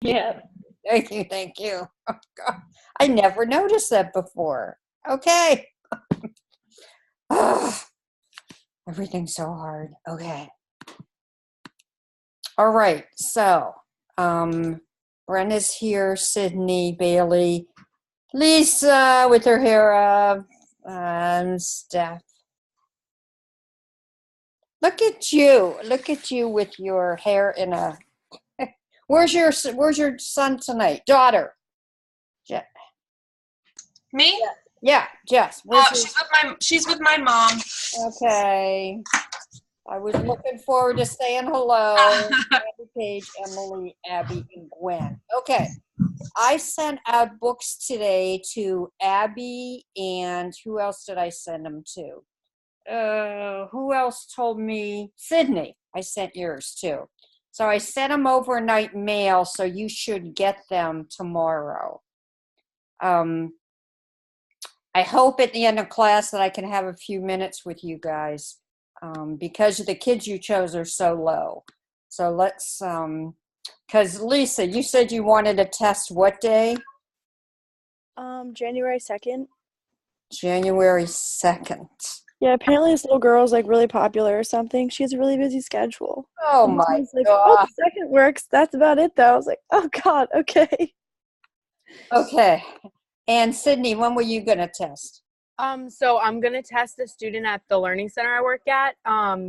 Yeah. Thank you, thank you. Oh, God. I never noticed that before. Okay. Ah, everything's so hard. Okay. All right. So, Brenna's here, Sydney, Bailey, Lisa with her hair up, Steph. Look at you. Look at you with your hair in a. Where's your son tonight? Daughter. Je- Me? Yeah, Jess. Where's your, She's with my mom. okay. I was looking forward to saying hello. Andy, Paige, Emily, Abby, and Gwen. Okay. I sent out books today to Abby, and who else did I send them to? Who else told me? Sydney. I sent yours too. So I sent them overnight mail, so you should get them tomorrow. I hope at the end of class that I can have a few minutes with you guys, because the kids you chose are so low. So let's, because Lisa, you said you wanted a test what day? January 2nd. January 2nd. Yeah, apparently this little girl is like really popular or something. She has a really busy schedule. Oh And my I was like, God. oh, the 2nd works. That's about it though. I was like, oh God, okay. Okay. And Sydney, when were you going to test? So I'm gonna test a student at the learning center I work at.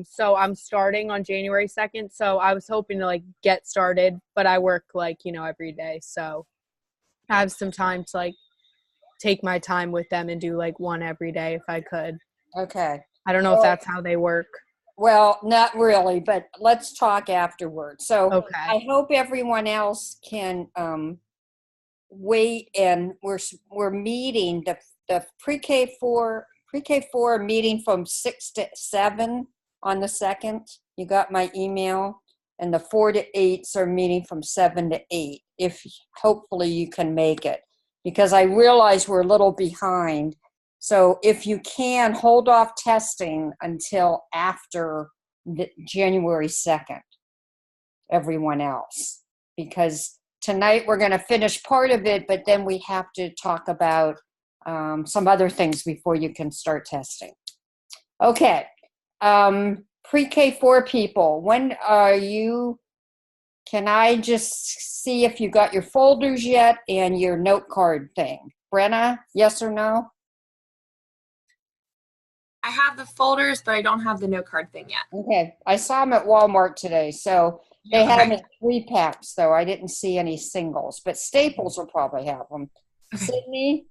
So I'm starting on January 2nd. So I was hoping to like get started, but I work like, every day. So I have some time to like take my time with them and do like one every day if I could. Okay. I don't know if that's how they work. Well, not really, but let's talk afterwards. So Okay. I hope everyone else can wait, and we're meeting the pre-K4 meeting from 6 to 7 on the 2nd. You got my email, and the 4 to 8s are meeting from 7 to 8. If hopefully you can make it, because I realize we're a little behind. So if you can, hold off testing until after January 2nd, everyone else, because tonight we're going to finish part of it, but then we have to talk about some other things before you can start testing. Okay. Pre-K4 people, when are you, can I just see if you got your folders yet and your note card thing? Brenna, yes or no? I have the folders, but I don't have the note card thing yet. Okay. I saw them at Walmart today, so they had them in 3-packs, though. I didn't see any singles, but Staples will probably have them. Okay. Sydney?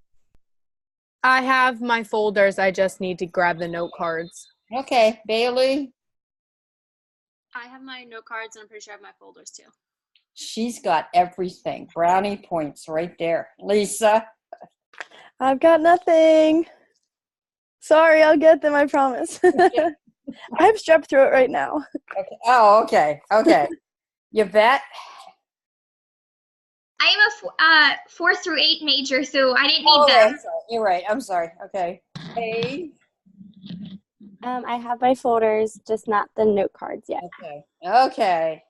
I have my folders. I just need to grab the note cards. Okay. Bailey? I have my note cards, and I'm pretty sure I have my folders too. She's got everything. Brownie points right there. Lisa? I've got nothing. Sorry, I'll get them, I promise. I have strep throat right now. Okay. Oh, okay. Okay. Yvette? I am a 4 through 8 major, so I didn't need Okay. them. You're right. I'm sorry. Okay. Hey. I have my folders, just not the note cards yet. Okay. Okay.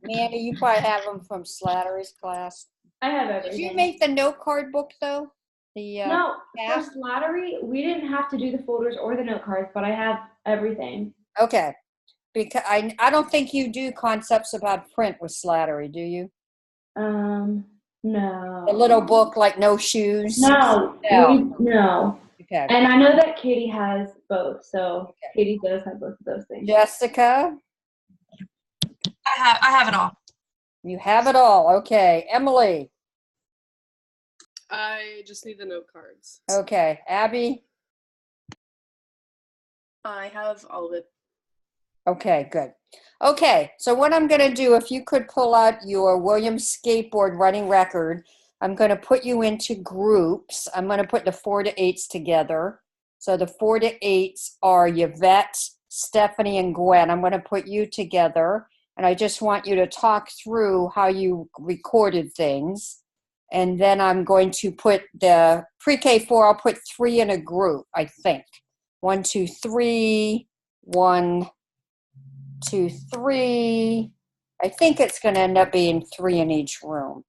Mandy, you probably have them from Slattery's class. I have Did everything. you make the note card book, though? No, yeah? for Slattery, we didn't have to do the folders or the note cards, but I have everything. Okay. Because I don't think you do concepts about print with Slattery, do you? No. A little book like No Shoes? No. No. Okay. And I know that Katie has both, so Katie does have both of those things. Jessica? I have it all. You have it all. Okay. Emily? I just need the note cards. Okay. Abby? I have all of it. Okay, good. Okay, so what I'm going to do, if you could pull out your Williams skateboard running record, I'm going to put you into groups. I'm going to put the 4 to 8s together. So the 4 to 8s are Yvette, Stephanie, and Gwen. I'm going to put you together, and I just want you to talk through how you recorded things. And then I'm going to put the pre-K4, I'll put 3 in a group, I think. 1, 2, 3, 1, 2, 3, I think it's going to end up being 3 in each room.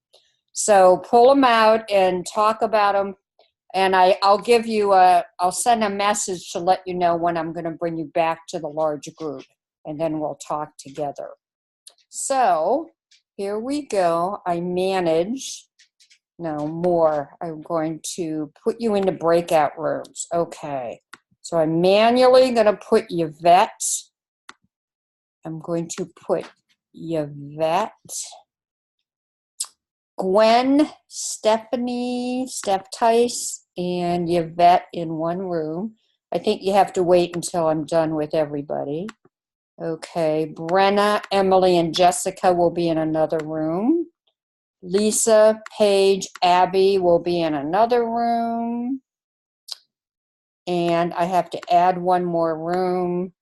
So pull them out and talk about them. And I'll send a message to let you know when I'm going to bring you back to the large group, and then we'll talk together. So here we go. I'm going to put you into breakout rooms. Okay. So I'm manually going to put Yvette. I'm going to put Yvette, Gwen, Stephanie, Steph Tice, and Yvette in one room. I think you have to wait until I'm done with everybody. Okay, Brenna, Emily, and Jessica will be in another room. Lisa, Paige, Abby will be in another room. And I have to add one more room.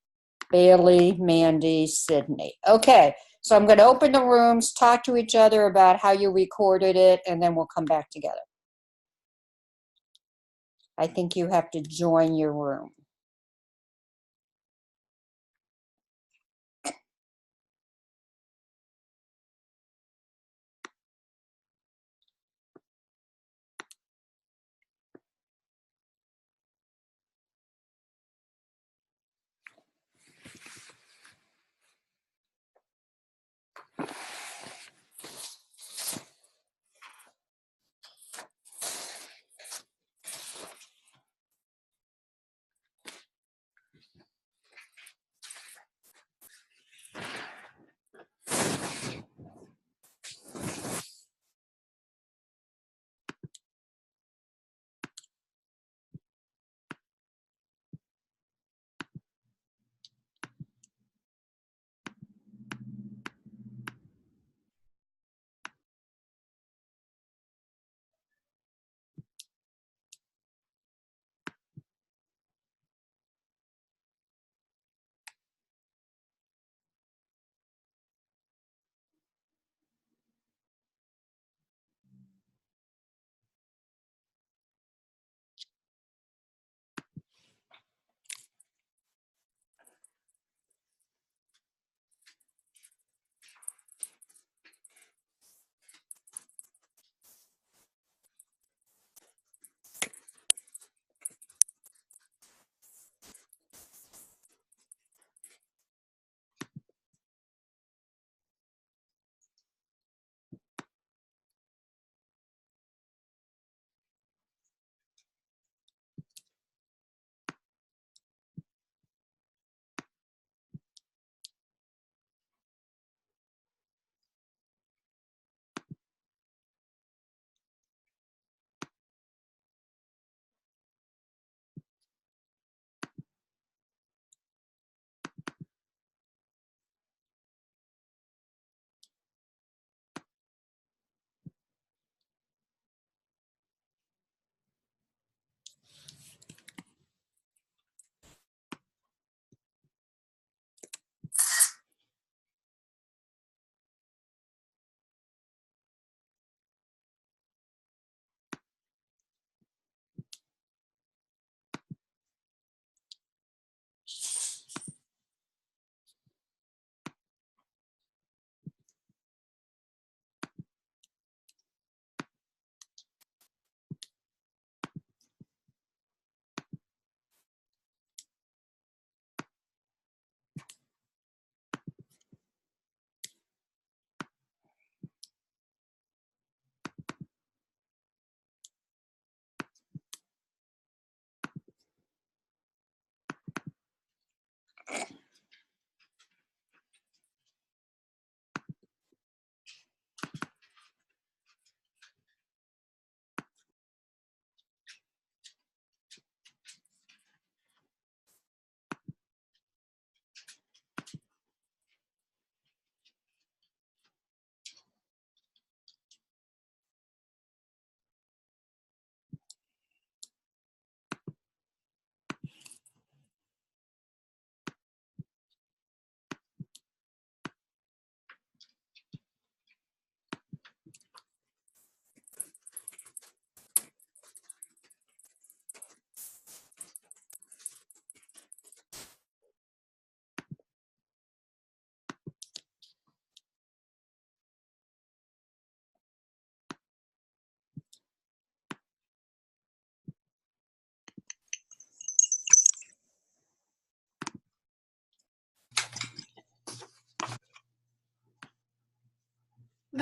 Bailey, Mandy, Sydney. Okay, so I'm going to open the rooms, talk to each other about how you recorded it, and then we'll come back together. I think you have to join your room.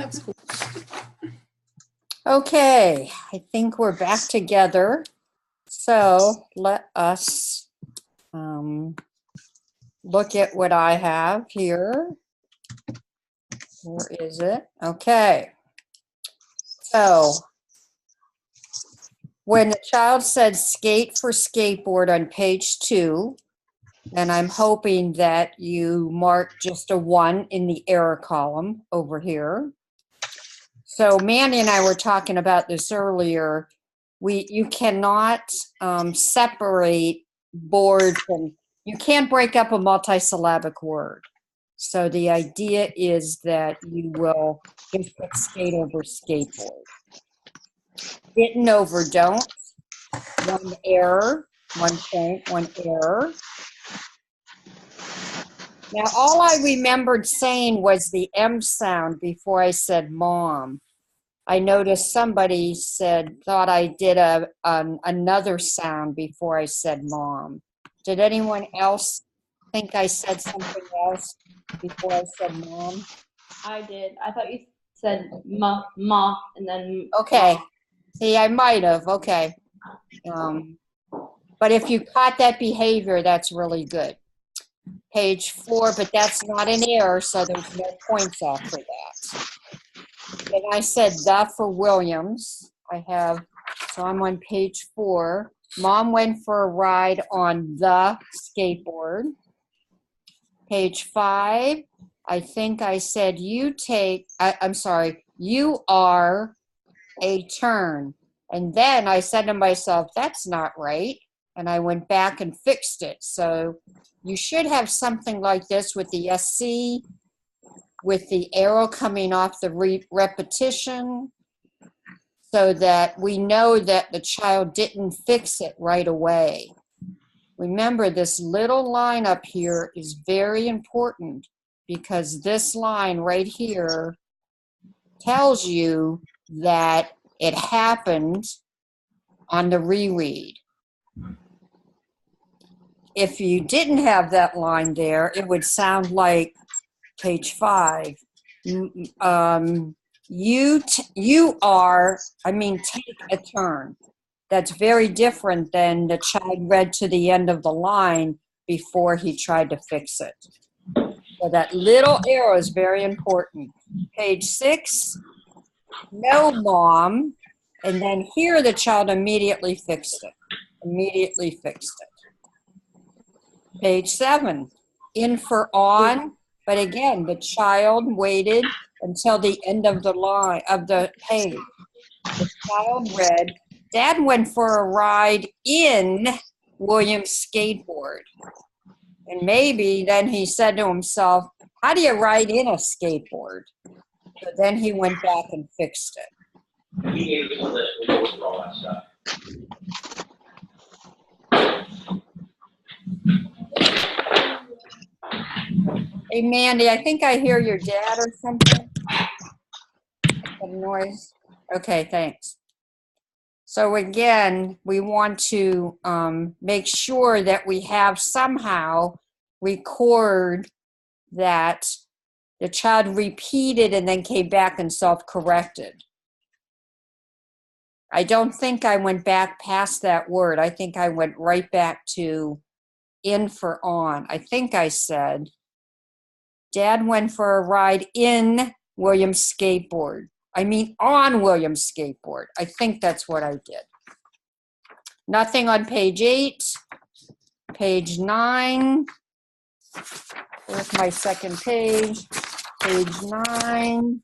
That's cool. Okay, I think we're back together. So let us look at what I have here. Where is it? Okay. So when the child said skate for skateboard on page 2, and I'm hoping that you mark just a 1 in the error column over here. So Mandy and I were talking about this earlier. You cannot separate board from, you can't break up a multisyllabic word. So the idea is that you will just put skate over skateboard. Didn't over don't. 1 error, 1 point, 1 error. Now, all I remembered saying was the M sound before I said mom. I noticed somebody thought I did another sound before I said mom. Did anyone else think I said something else before I said mom? I did. I thought you said ma, and then. Okay. See, I might have. Okay. But if you caught that behavior, that's really good. Page 4, but that's not an error, so there's no points off for that. Then I said the for Williams. So I'm on page 4. Mom went for a ride on the skateboard. Page 5, I think I said you are a turn. And then I said to myself, that's not right. And I went back and fixed it. So you should have something like this with the SC, with the arrow coming off the repetition, so that we know that the child didn't fix it right away. Remember, this little line up here is very important because this line right here tells you that it happened on the reread. If you didn't have that line there, it would sound like page 5. Take a turn. That's very different than the child read to the end of the line before he tried to fix it. So that little arrow is very important. Page 6, no mom. And then here the child immediately fixed it. Page 7, in for on. But again, the child waited until the end of the line of the page. The child read, Dad went for a ride in William's skateboard. And maybe then he said to himself, how do you ride in a skateboard? So then he went back and fixed it. We need to get a list. We go through all that stuff. Hey, Mandy, I think I hear your dad or something. Some noise. Okay, thanks. So again, we want to make sure that we have somehow record that the child repeated and then came back and self-corrected. I don't think I went back past that word. I think I went right back to in for on. I think I said, Dad went for a ride in William's skateboard. I mean on William's skateboard. I think that's what I did. Nothing on page 8. Page 9. Here's my second page. Page 9.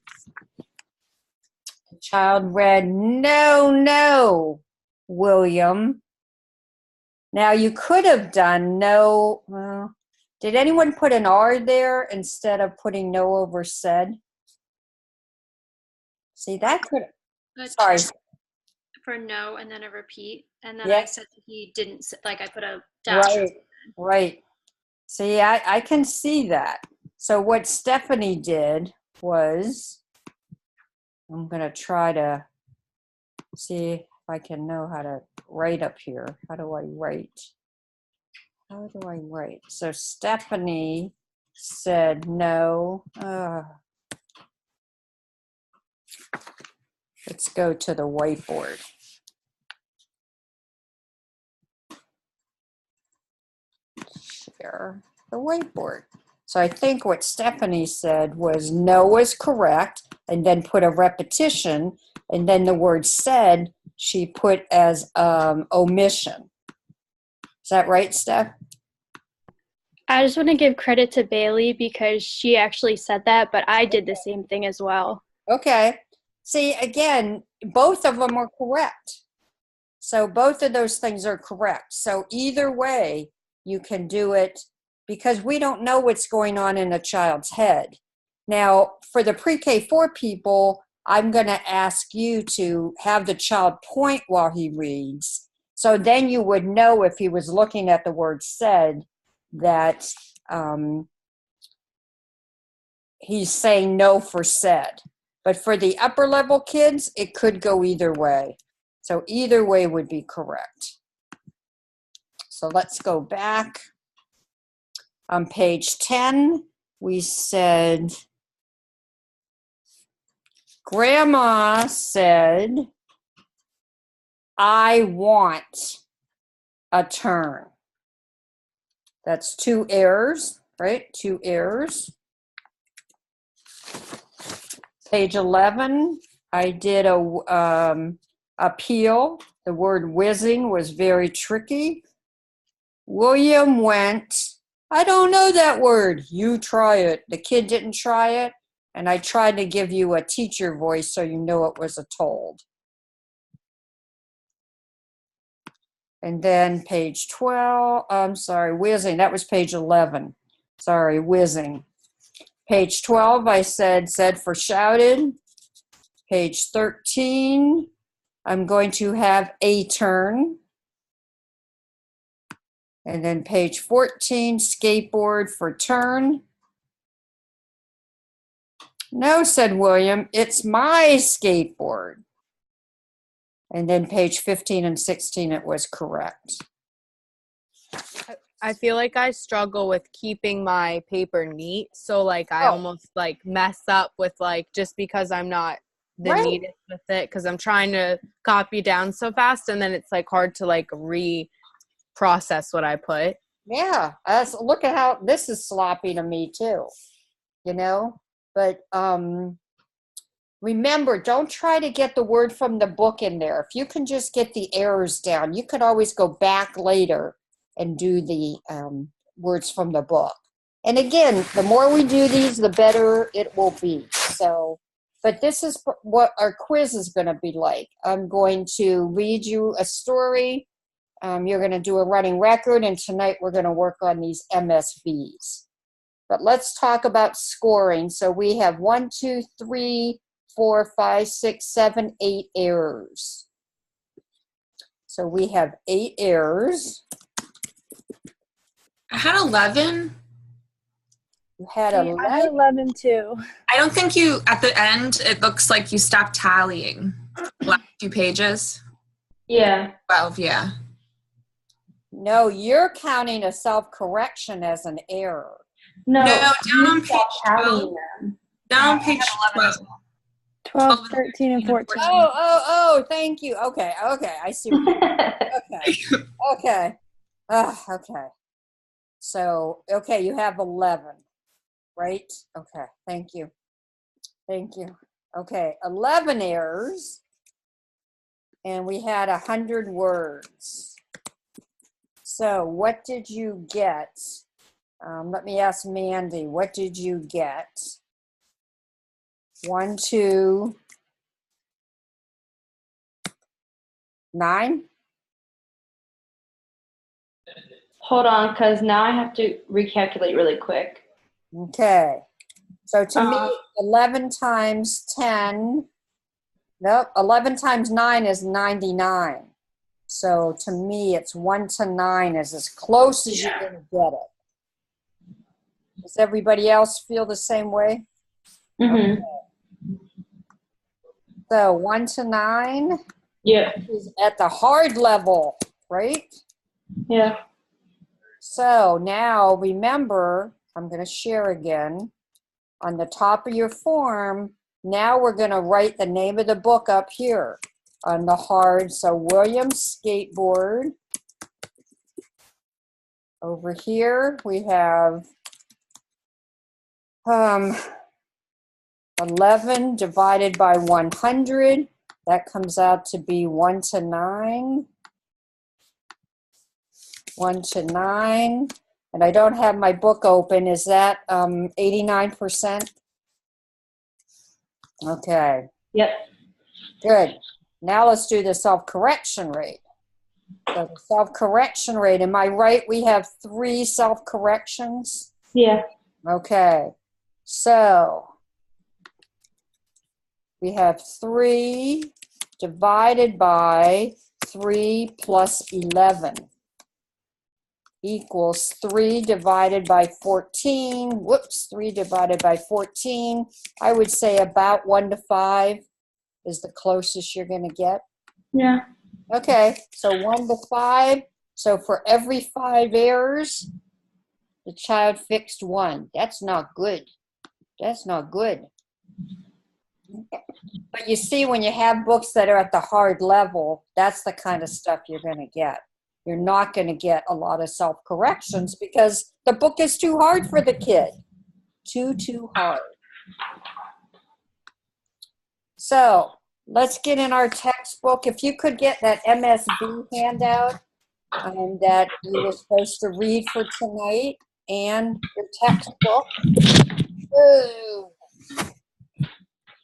The child read, no, William. Now you could have done no, well, did anyone put an R there instead of putting no over said? See, that could, sorry. For no and then a repeat. And then Yeah. I said that he didn't, like I put a dash. Right. See, I can see that. So what Stephanie did was, I'm going to try to see if I can know how to write up here. How do I write? So Stephanie said no. Let's go to the whiteboard. Share the whiteboard. So I think what Stephanie said was no was correct, and then put a repetition, and then the word said she put as omission. Is that right, Steph? I just want to give credit to Bailey because she actually said that, but I did the same thing as well. Okay. See, again, both of them are correct. So both of those things are correct. So either way, you can do it because we don't know what's going on in a child's head. Now, for the pre-K4 people, I'm going to ask you to have the child point while he reads. So then you would know if he was looking at the word said that he's saying no for said. But for the upper level kids, it could go either way. So either way would be correct. So let's go back. On page 10, we said, Grandma said, I want a turn. That's 2 errors, right? 2 errors. Page 11, I did a appeal. The word whizzing was very tricky. William went, I don't know that word. You try it. The kid didn't try it, and I tried to give you a teacher voice so you know it was a told. And then page 12, I'm sorry, whizzing. That was page 11. Sorry, whizzing. Page 12, I said for shouted. Page 13, I'm going to have a turn. And then page 14, skateboard for turn. No, said William, it's my skateboard. And then page 15 and 16, it was correct. I feel like I struggle with keeping my paper neat. So like I almost like mess up with like, just because I'm not the neatest with it, because I'm trying to copy down so fast, and then it's like hard to like process what I put. Yeah, look at how this is sloppy to me too, you know? But remember, don't try to get the word from the book in there. If you can just get the errors down, you could always go back later and do the words from the book. And again, the more we do these, the better it will be. So, but this is what our quiz is going to be like. I'm going to read you a story. You're going to do a running record, and tonight we're going to work on these MSVs. But let's talk about scoring. So we have 1, 2, 3, 4, 5, 6, 7, 8 errors. So we have 8 errors. I had 11. You had 11? I had 11 too. I don't think you, at the end, it looks like you stopped tallying the last few pages. Yeah. 12, yeah. No, you're counting a self-correction as an error. No, down on page 12. Down on page 12. 12, 13, and 14. Oh, thank you. Okay, I see. Okay. Okay. So, okay, you have 11, right? Okay, thank you. Okay, 11 errors, and we had 100 words. So, what did you get? Let me ask Mandy, what did you get? 1, 2, 9? Hold on, because now I have to recalculate really quick. Okay. So to me, 11 times 10, 11 times 9 is 99. So to me, it's 1 to 9 is as close as you're going to get it. Does everybody else feel the same way? Mm-hmm. Okay. So 1 to 9 is at the hard level, right? Yeah. So now remember, I'm going to share again. On the top of your form, Now we're going to write the name of the book up here on the hard. So Williams Skateboard. Over here we have 11 divided by 100. That comes out to be 1 to 9. 1 to 9. And I don't have my book open. Is that 89%? Okay. Yep. Good. Now let's do the self-correction rate. So the self-correction rate, am I right? We have 3 self-corrections? Yeah. Okay. So we have 3 divided by 3 plus 11 equals 3 divided by 14. Whoops, 3 divided by 14. I would say about 1 to 5 is the closest you're going to get. Yeah. Okay, so 1 to 5. So for every 5 errors, the child fixed 1. That's not good. That's not good. But you see, when you have books that are at the hard level, that's the kind of stuff you're going to get. You're not going to get a lot of self-corrections because the book is too hard for the kid. Too hard. So let's get in our textbook. If you could get that MSB handout that you were supposed to read for tonight and your textbook. Ooh.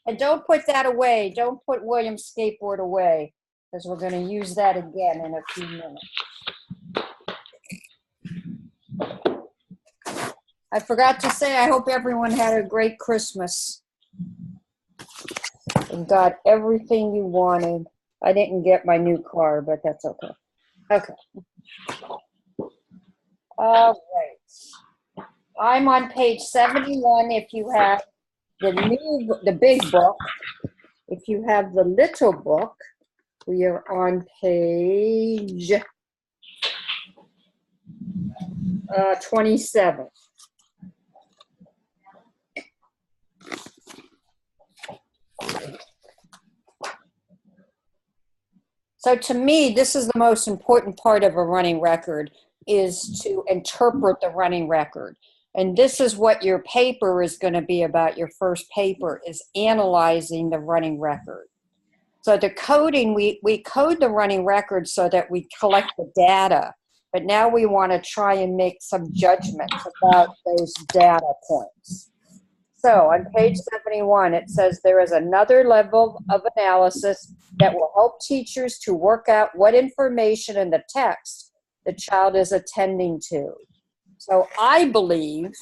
And don't put that away. Don't put Williams Skateboard away because we're going to use that again in a few minutes. I forgot to say, I hope everyone had a great Christmas and got everything you wanted. I didn't get my new car, but that's okay. Okay. All right. I'm on page 71 if you have the big book. If you have the little book, we are on page 27. So to me, this is the most important part of a running record, is to interpret the running record. And this is what your paper is going to be about. Your first paper is analyzing the running record. So the coding, we code the running record so that we collect the data. But now we want to try and make some judgments about those data points. So on page 71, it says there is another level of analysis that will help teachers to work out what information in the text the child is attending to. So I believe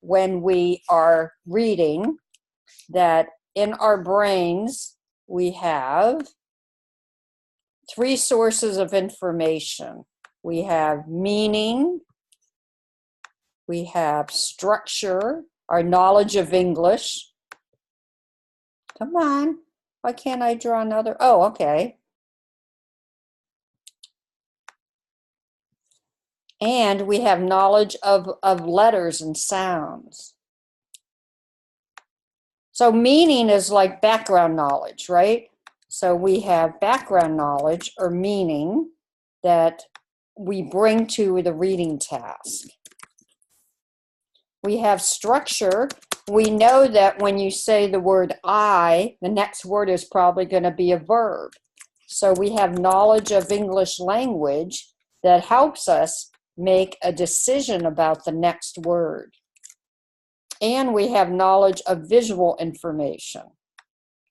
when we are reading that in our brains we have 3 sources of information. We have meaning, we have structure, our knowledge of English. Come on, why can't I draw another? Oh, okay. And we have knowledge of letters and sounds. So meaning is like background knowledge, right? So we have background knowledge or meaning that we bring to the reading task. We have structure. We know that when you say the word I, the next word is probably going to be a verb. So we have knowledge of English language that helps us make a decision about the next word. And we have knowledge of visual information.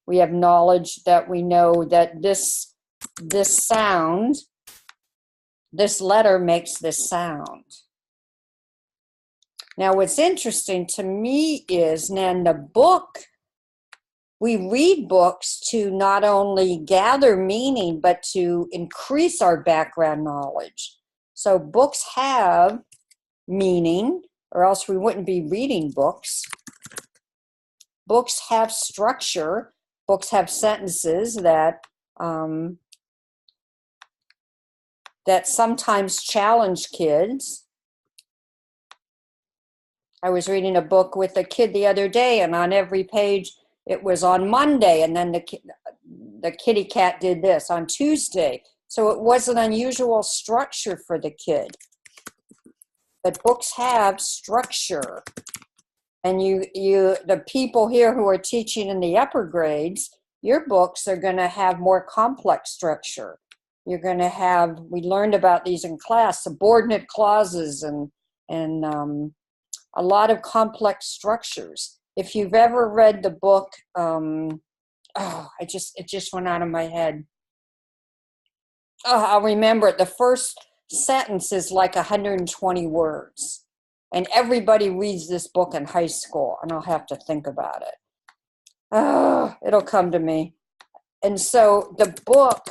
We have knowledge that we know that this sound, this letter makes this sound. Now what's interesting to me is now in the book, we read books to not only gather meaning, but to increase our background knowledge. So books have meaning, or else we wouldn't be reading books. Books have structure. Books have sentences that that sometimes challenge kids. I was reading a book with a kid the other day, and on every page it was on Monday, and then the kitty cat did this on Tuesday. So it was an unusual structure for the kid. But books have structure. And the people here who are teaching in the upper grades, your books are going to have more complex structure. You're going to have, we learned about these in class, subordinate clauses and a lot of complex structures. If you've ever read the book, it just went out of my head. Oh, I'll remember it. The first sentence is like 120 words. And everybody reads this book in high school, and I'll have to think about it. Oh, it'll come to me. And so the book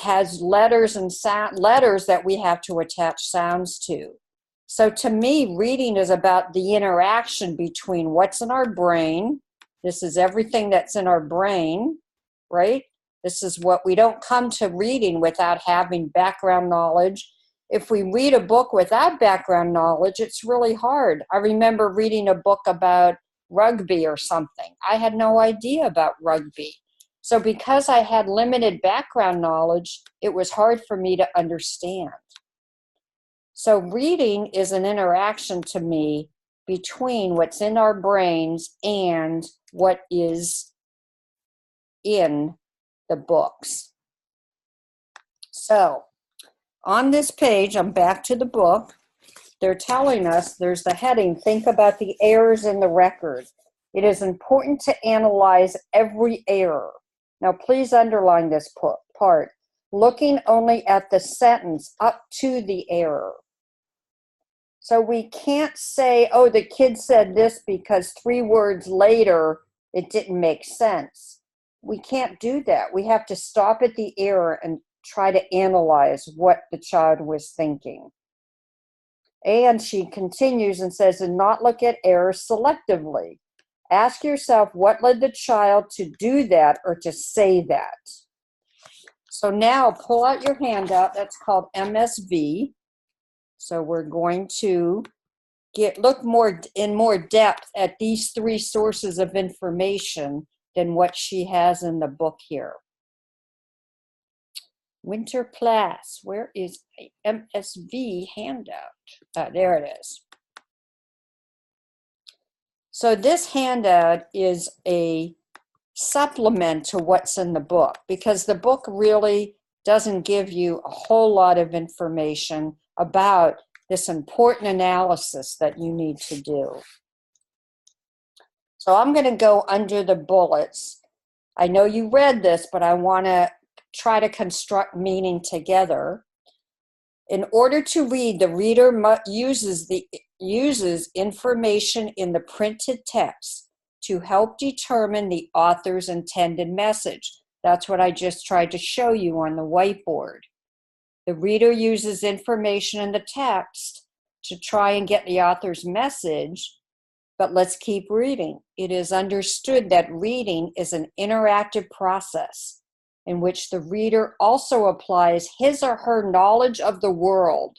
has letters and letters that we have to attach sounds to. So to me, reading is about the interaction between what's in our brain. This is everything that's in our brain, right? This is what we don't come to reading without having background knowledge. If we read a book without background knowledge, it's really hard. I remember reading a book about rugby or something. I had no idea about rugby. So because I had limited background knowledge, it was hard for me to understand. So reading is an interaction to me between what's in our brains and what is in the books. So on this page, I'm back to the book. They're telling us, there's the heading, think about the errors in the record. It is important to analyze every error. Now, please underline this part. Looking only at the sentence up to the error. So we can't say, oh, the kid said this because 3 words later it didn't make sense. We can't do that. We have to stop at the error and try to analyze what the child was thinking. And she continues and says, and not look at errors selectively. Ask yourself what led the child to do that or to say that. So now pull out your handout. That's called MSV. So we're going to look in more depth at these 3 sources of information than what she has in the book here. Winter class, where is a MSV handout? There it is. So this handout is a supplement to what's in the book, because the book really doesn't give you a whole lot of information about this important analysis that you need to do. So I'm going to go under the bullets. I know you read this, but I want to try to construct meaning together. In order to read, the reader uses information in the printed text to help determine the author's intended message. That's what I just tried to show you on the whiteboard. The reader uses information in the text to try and get the author's message, but let's keep reading. It is understood that reading is an interactive process in which the reader also applies his or her knowledge of the world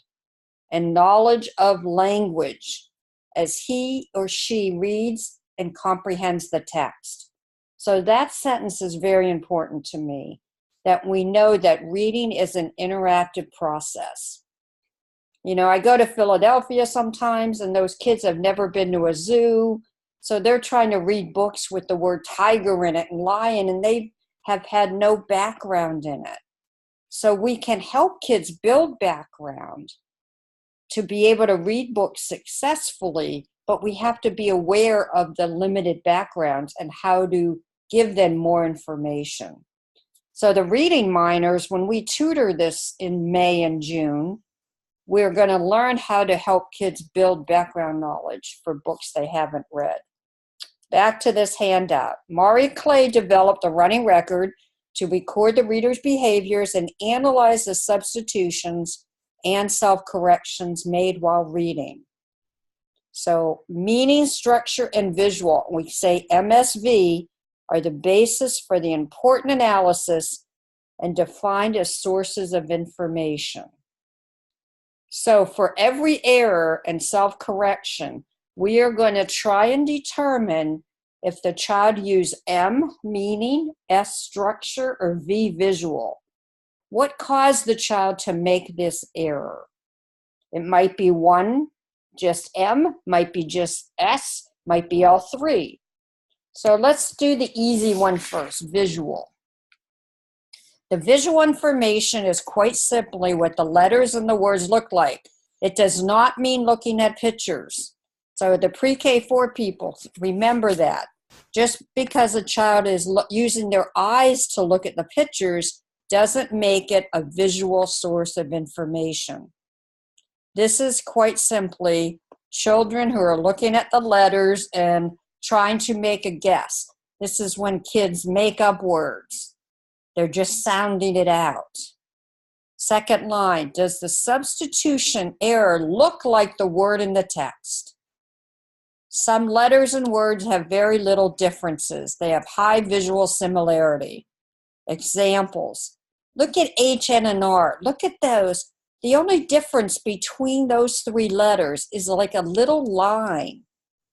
and knowledge of language as he or she reads and comprehends the text. So that sentence is very important to me, that we know that reading is an interactive process. You know, I go to Philadelphia sometimes, and those kids have never been to a zoo, so they're trying to read books with the word tiger in it and lion, and they have had no background in it. So we can help kids build background to be able to read books successfully, but we have to be aware of the limited backgrounds and how to give them more information. So the reading minors, when we tutor this in May and June, we're going to learn how to help kids build background knowledge for books they haven't read. Back to this handout. Mari Clay developed a running record to record the reader's behaviors and analyze the substitutions and self-corrections made while reading. So meaning, structure, and visual, we say MSV, are the basis for the important analysis and defined as sources of information. So for every error and self-correction, we are going to try and determine if the child used M, meaning, S, structure, or V, visual. What caused the child to make this error? It might be one, just M, might be just S, might be all three. So let's do the easy one first, visual. The visual information is quite simply what the letters and the words look like. It does not mean looking at pictures. So the pre-K4 people, remember that. Just because a child is using their eyes to look at the pictures doesn't make it a visual source of information. This is quite simply children who are looking at the letters and trying to make a guess. This is when kids make up words. They're just sounding it out. Second line, does the substitution error look like the word in the text? Some letters and words have very little differences. They have high visual similarity. Examples. Look at H, N, and R. Look at those. The only difference between those three letters is like a little line.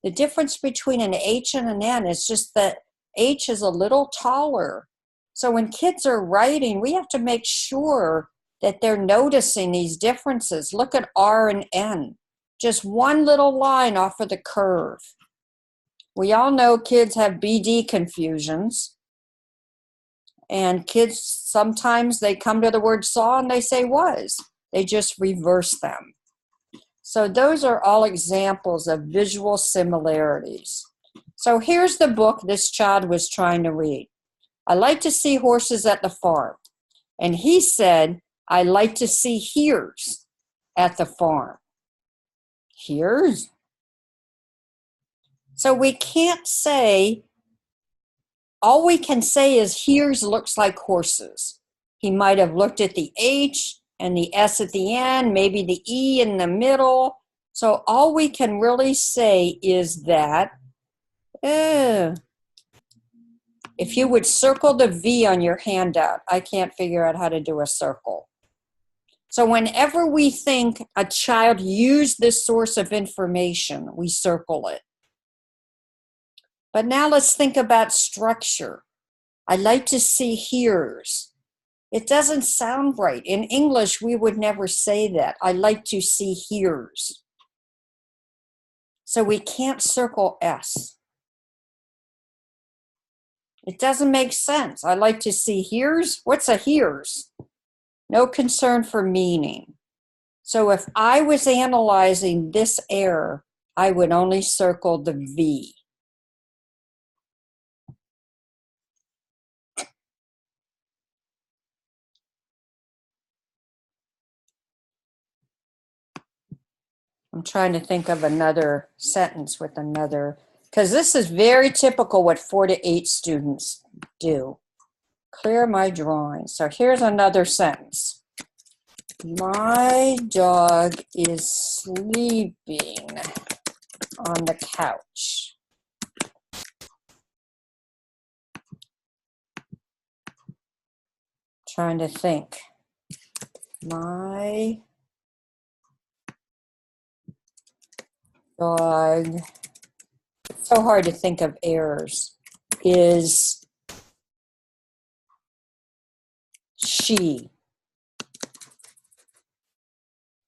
The difference between an H and an N is just that H is a little taller. So when kids are writing, we have to make sure that they're noticing these differences. Look at R and N. Just one little line off of the curve. We all know kids have BD confusions. And kids, sometimes they come to the word saw and they say was. They just reverse them. So those are all examples of visual similarities. So here's the book this child was trying to read. I like to see horses at the farm. And he said, I like to see hears at the farm. Hears? So we can't say, all we can say is hears looks like horses. He might have looked at the H and the S at the end, maybe the E in the middle. So all we can really say is that, if you would circle the V on your handout, I can't figure out how to do a circle. So whenever we think a child used this source of information, we circle it. But now let's think about structure. I like to see hears. It doesn't sound right. In English, we would never say that. I like to see hears. So we can't circle S. It doesn't make sense. I like to see hears. What's a hears? No concern for meaning. So if I was analyzing this error, I would only circle the V. I'm trying to think of another sentence with another, because this is very typical what 4 to 8 students do. Clear my drawing. So here's another sentence. My dog is sleeping on the couch. Trying to think. My dog, so hard to think of errors, is she.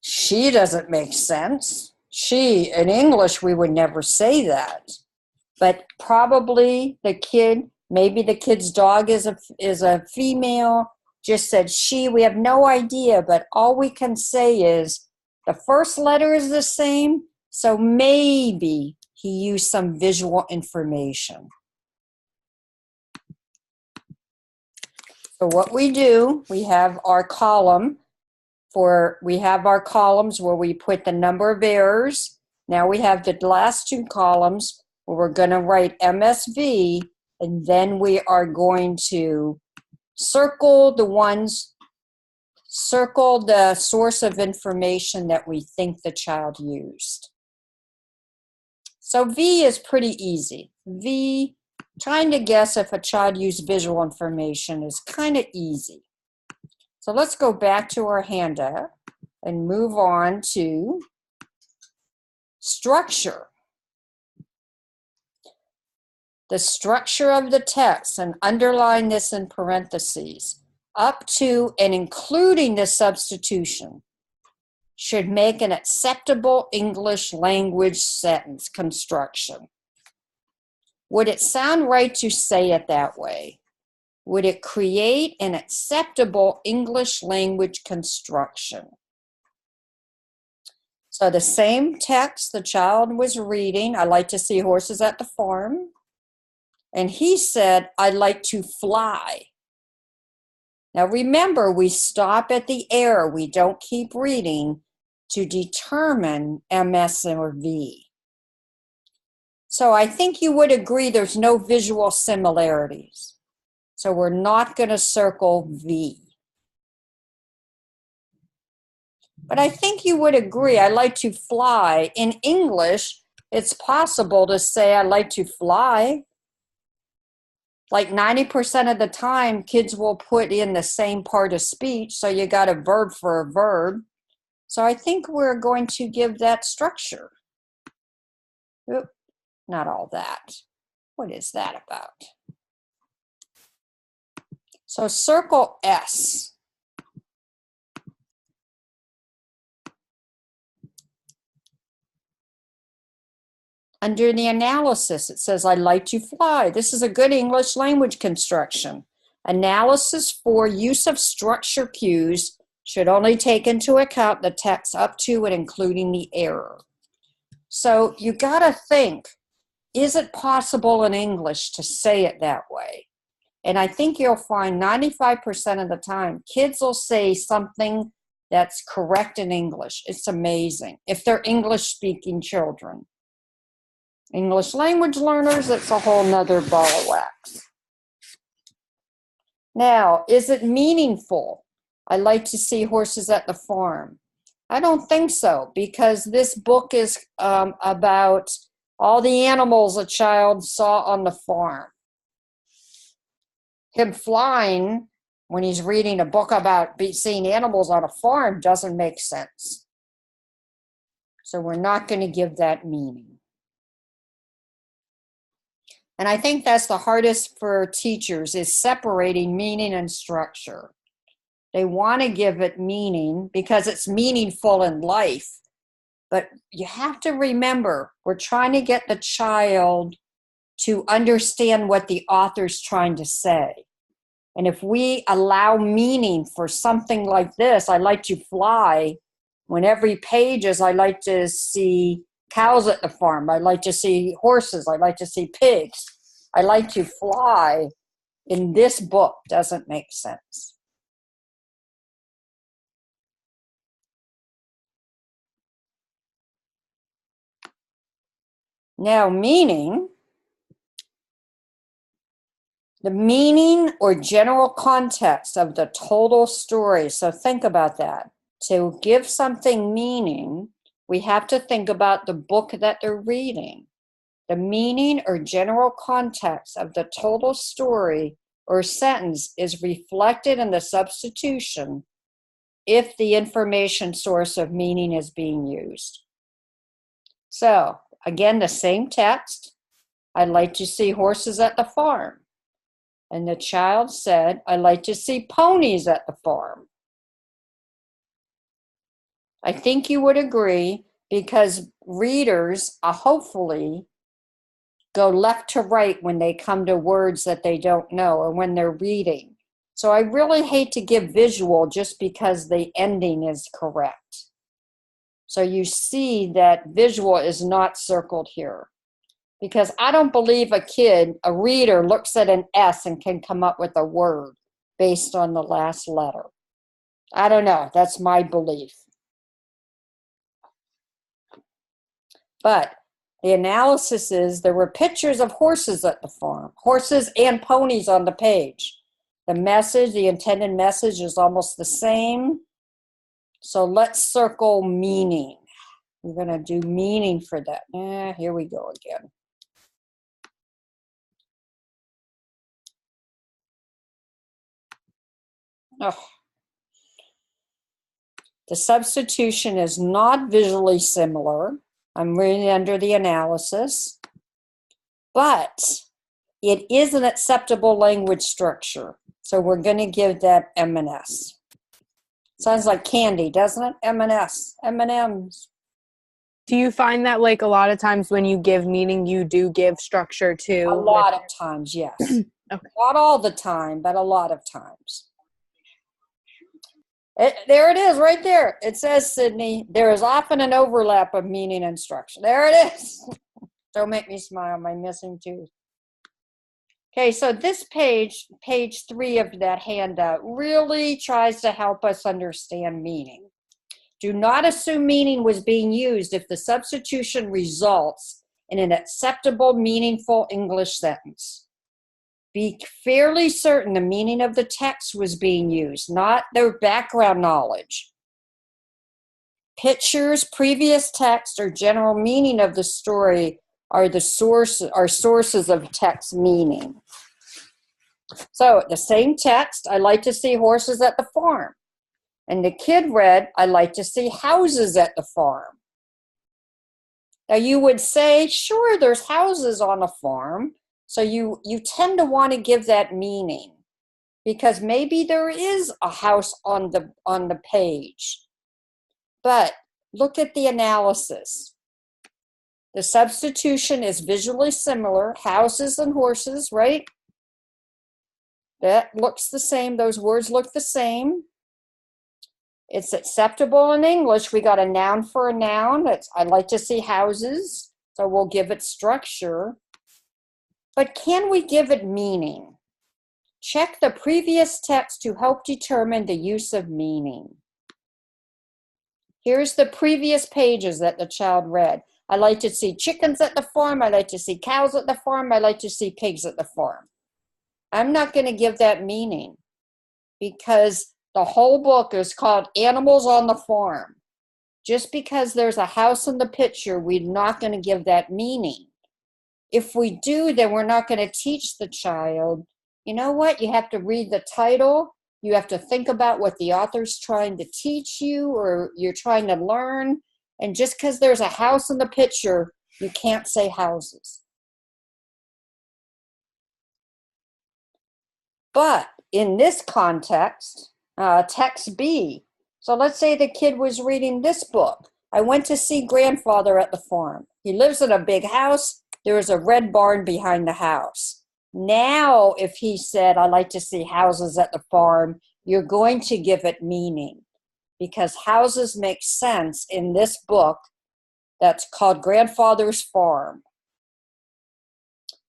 She doesn't make sense. She, in English, we would never say that. But probably the kid, maybe the kid's dog is a female, just said she. We have no idea, but all we can say is the first letter is the same, so maybe he used some visual information. So what we do, we have our column we have our columns where we put the number of errors. Now we have the last two columns where we're going to write MSV, and then we are going to circle the source of information that we think the child used. So V is pretty easy. V, trying to guess if a child used visual information is kind of easy. So let's go back to our handout and move on to structure. the structure of the text, and underline this in parentheses, up to and including the substitution, should make an acceptable English language sentence construction. Would it sound right to say it that way? Would it create an acceptable English language construction? So the same text the child was reading, I like to see horses at the farm. And he said, I like to fly. Now remember, we stop at the air. We don't keep reading to determine MS or V. So I think you would agree there's no visual similarities. So we're not going to circle V. But I think you would agree, I like to fly. In English, it's possible to say I like to fly. Like 90% of the time, kids will put in the same part of speech, so you got a verb for a verb. So I think we're going to give that structure. Oop, not all that. What is that about? So circle S. Under the analysis, it says, I like to fly. This is a good English language construction. Analysis for use of structure cues should only take into account the text up to and including the error. So you got to think, is it possible in English to say it that way? And I think you'll find 95% of the time, kids will say something that's correct in English. It's amazing. If they're English-speaking children. English language learners, it's a whole nother ball of wax. Now, is it meaningful? I like to see horses at the farm. I don't think so, because this book is about all the animals a child saw on the farm. Him flying, when he's reading a book about seeing animals on a farm, doesn't make sense. So we're not going to give that meaning. And I think that's the hardest for teachers, is separating meaning and structure. They want to give it meaning because it's meaningful in life. But you have to remember, we're trying to get the child to understand what the author's trying to say. And if we allow meaning for something like this, I like to fly, when every page is, I like to see cows at the farm, I like to see horses, I like to see pigs, I like to fly, in this book doesn't make sense. Now, meaning, the meaning or general context of the total story. So think about that. To give something meaning, we have to think about the book that they're reading. The meaning or general context of the total story or sentence is reflected in the substitution if the information source of meaning is being used. So, again, the same text. I'd like to see horses at the farm. And the child said, I like to see ponies at the farm. I think you would agree, because readers hopefully go left to right when they come to words that they don't know or when they're reading. So I really hate to give visual just because the ending is correct. So you see that visual is not circled here. Because I don't believe a reader looks at an S and can come up with a word based on the last letter. I don't know. That's my belief. But the analysis is there were pictures of horses at the farm, horses and ponies on the page. The message, the intended message is almost the same. So let's circle meaning. We're going to do meaning for that. Here we go again. Oh. The substitution is not visually similar. I'm reading under the analysis. But It is an acceptable language structure. So we're going to give that M&S. Sounds like candy, doesn't it? M&S, M&Ms. Do you find that like a lot of times when you give meaning, you do give structure too? A lot of times, yes. Okay. Not all the time, but a lot of times. There it is right there. It says, Sydney, there is often an overlap of meaning and structure. There it is. Don't make me smile, my missing tooth. Okay, so this page 3 of that handout, really tries to help us understand meaning. Do not assume meaning was being used if the substitution results in an acceptable, meaningful English sentence. Be fairly certain the meaning of the text was being used, not their background knowledge. Pictures, previous text, or general meaning of the story are sources of text meaning. So the same text, I like to see horses at the farm. And the kid read, I like to see houses at the farm. Now you would say, sure, there's houses on a farm. So you tend to want to give that meaning because maybe there is a house on the page. But look at the analysis. The substitution is visually similar, houses and horses, right? That looks the same. Those words look the same. It's acceptable in English. We got a noun for a noun. I like to see houses, so we'll give it structure. But can we give it meaning? Check the previous text to help determine the use of meaning. Here's the previous pages that the child read. I like to see chickens at the farm. I like to see cows at the farm. I like to see pigs at the farm. I'm not going to give that meaning because the whole book is called Animals on the Farm. Just because there's a house in the picture, we're not going to give that meaning. If we do, then we're not going to teach the child, you know what, you have to read the title, you have to think about what the author's trying to teach you or you're trying to learn, and just because there's a house in the picture, you can't say houses. But in this context, text B, so let's say the kid was reading this book. I went to see grandfather at the farm. He lives in a big house. There is a red barn behind the house. Now, if he said, I like to see houses at the farm, you're going to give it meaning because houses make sense in this book that's called Grandfather's Farm.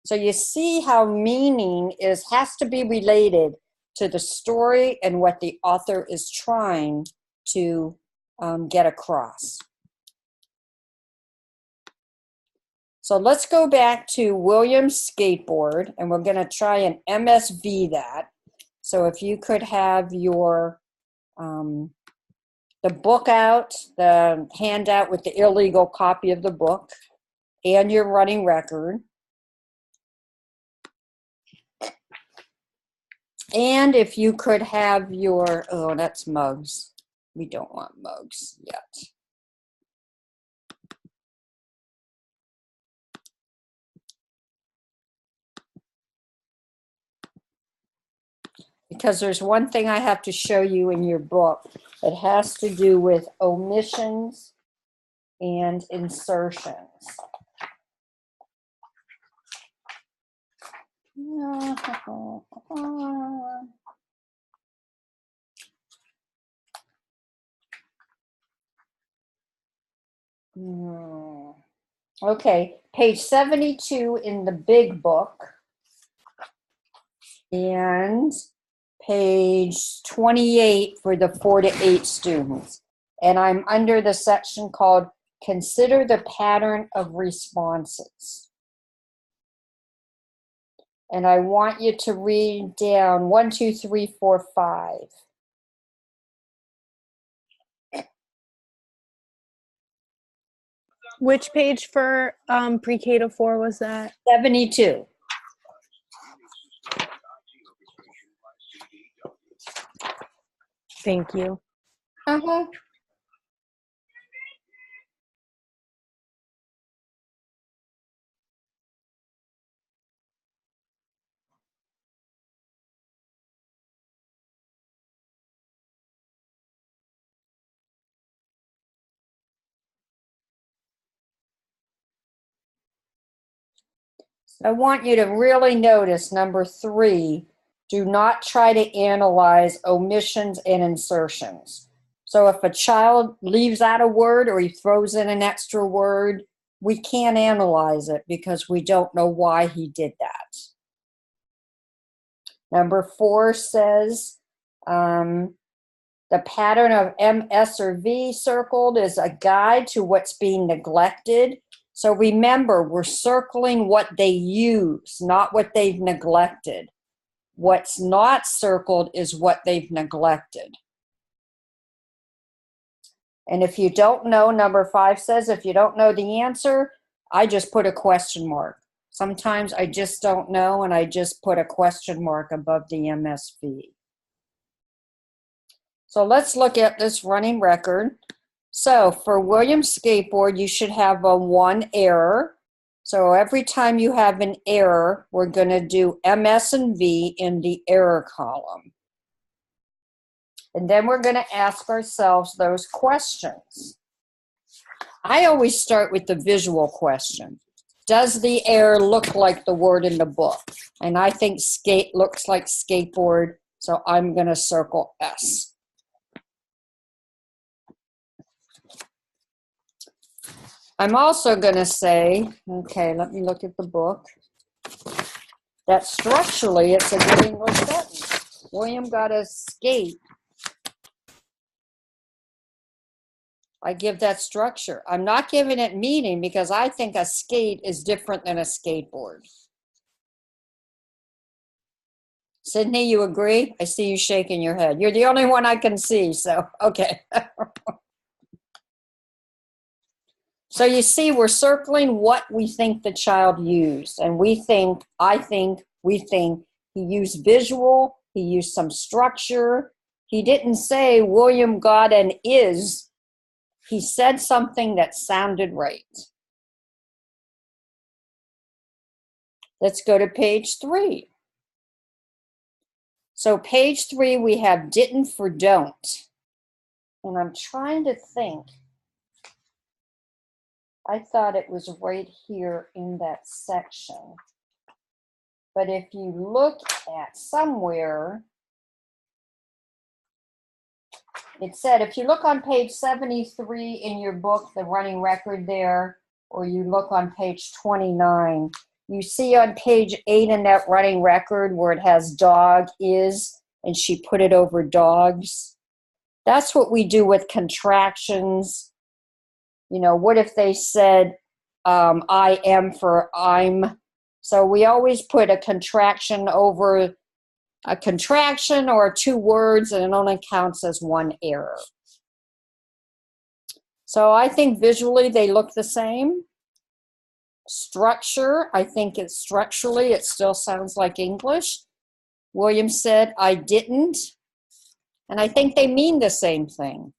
So you see how meaning has to be related to the story and what the author is trying to get across. So let's go back to William's skateboard, and we're going to try and MSV that. So if you could have your the book out, the handout with the illegal copy of the book, and your running record. And if you could have your, oh, that's mugs. We don't want mugs yet. Because there's one thing I have to show you in your book. It has to do with omissions and insertions. Okay, page 72 in the big book. And page 28 for the 4 to 8 students. And I'm under the section called Consider the Pattern of Responses. And I want you to read down 1, 2, 3, 4, 5. Which page for pre-K to 4 was that? 72. Thank you. Uh-huh. I want you to really notice number 3, do not try to analyze omissions and insertions. So if a child leaves out a word or he throws in an extra word, we can't analyze it because we don't know why he did that. Number 4 says the pattern of M, S, or V circled is a guide to what's being neglected. So remember, we're circling what they use, not what they've neglected. What's not circled is what they've neglected. And if you don't know, number 5 says, if you don't know the answer, I just put a question mark. Sometimes I just don't know, and I just put a question mark above the MSV. So let's look at this running record. So for Williams Skateboard, you should have a 1 error. So every time you have an error, we're going to do MS and V in the error column. And then we're going to ask ourselves those questions. I always start with the visual question. Does the error look like the word in the book? And I think skate looks like skateboard, so I'm going to circle S. I'm also going to say, okay, let me look at the book, that structurally it's a good English sentence. William got a skate. I give that structure. I'm not giving it meaning because I think a skate is different than a skateboard. Sydney, you agree? I see you shaking your head. You're the only one I can see, so okay. So you see, we're circling what we think the child used. And we think he used visual, he used some structure. He didn't say William got an is. He said something that sounded right. Let's go to page 3. So page 3, we have didn't for don't. And I'm trying to think. I thought it was right here in that section. But if you look at somewhere, it said, if you look on page 73 in your book, the running record there, or you look on page 29, you see on page 8 in that running record where it has dog is, and she put it over dogs. That's what we do with contractions. You know, what if they said, I am for I'm? So we always put a contraction over a contraction or 2 words, and it only counts as 1 error. So I think visually they look the same. Structure, I think it's structurally, it still sounds like English. William said, I didn't. And I think they mean the same thing.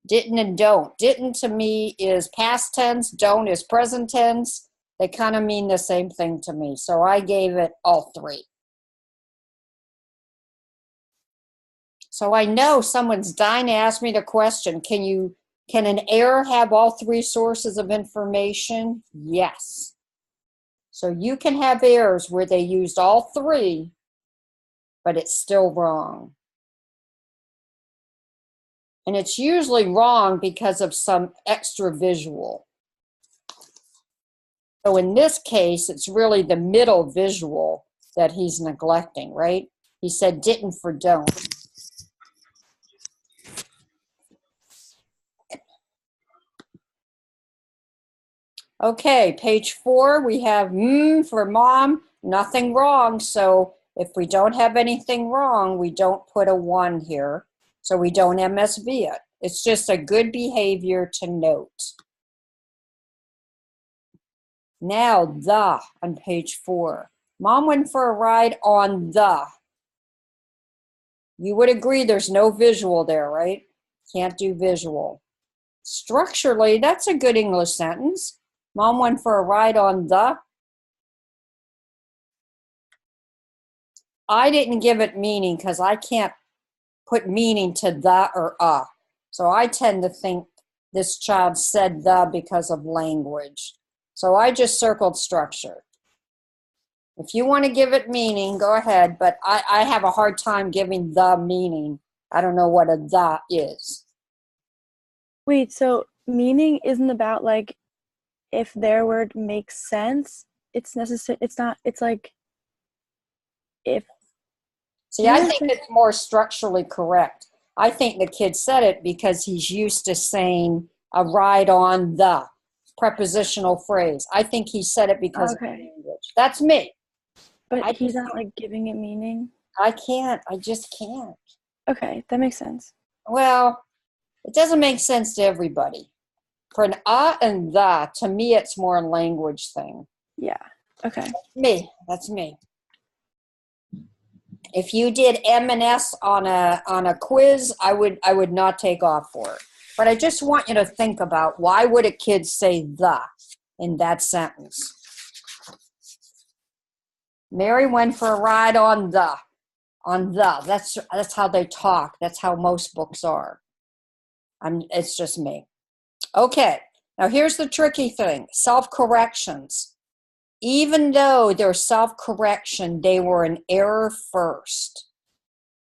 Didn't and don't. Didn't to me is past tense, don't is present tense. They kind of mean the same thing to me. So I gave it all 3. So I know someone's dying to ask me the question, can an error have all 3 sources of information? Yes. So you can have errors where they used all 3, but it's still wrong. And it's usually wrong because of some extra visual. So in this case, it's really the middle visual that he's neglecting, right? He said didn't for don't. Okay, page 4, we have for mom, nothing wrong. So if we don't have anything wrong, we don't put a 1 here. So we don't MSV it. It's just a good behavior to note. Now the on page 4. Mom went for a ride on the. You would agree there's no visual there, right? Can't do visual. Structurally, that's a good English sentence. Mom went for a ride on the. I didn't give it meaning because I can't put meaning to the or a. So I tend to think this child said the because of language. So I just circled structure. If you want to give it meaning, go ahead, but I have a hard time giving the meaning. I don't know what a the is. Wait, so meaning isn't about like if their word makes sense? It's necessary. It's not. It's like if. See, I think it's more structurally correct. I think the kid said it because he's used to saying a ride on the prepositional phrase. I think he said it because of language. That's me. But he's not like giving it meaning. I can't. I just can't. Okay, that makes sense. Well, it doesn't make sense to everybody. For an and the, to me, it's more a language thing. Yeah. Okay. That's me. If you did M&S on a quiz, I would not take off for it. But I just want you to think about, why would a kid say the in that sentence? Mary went for a ride on the. That's how they talk. That's how most books are. It's just me. Okay. Now here's the tricky thing. Self-corrections. Even though they're self-correction, they were an error first.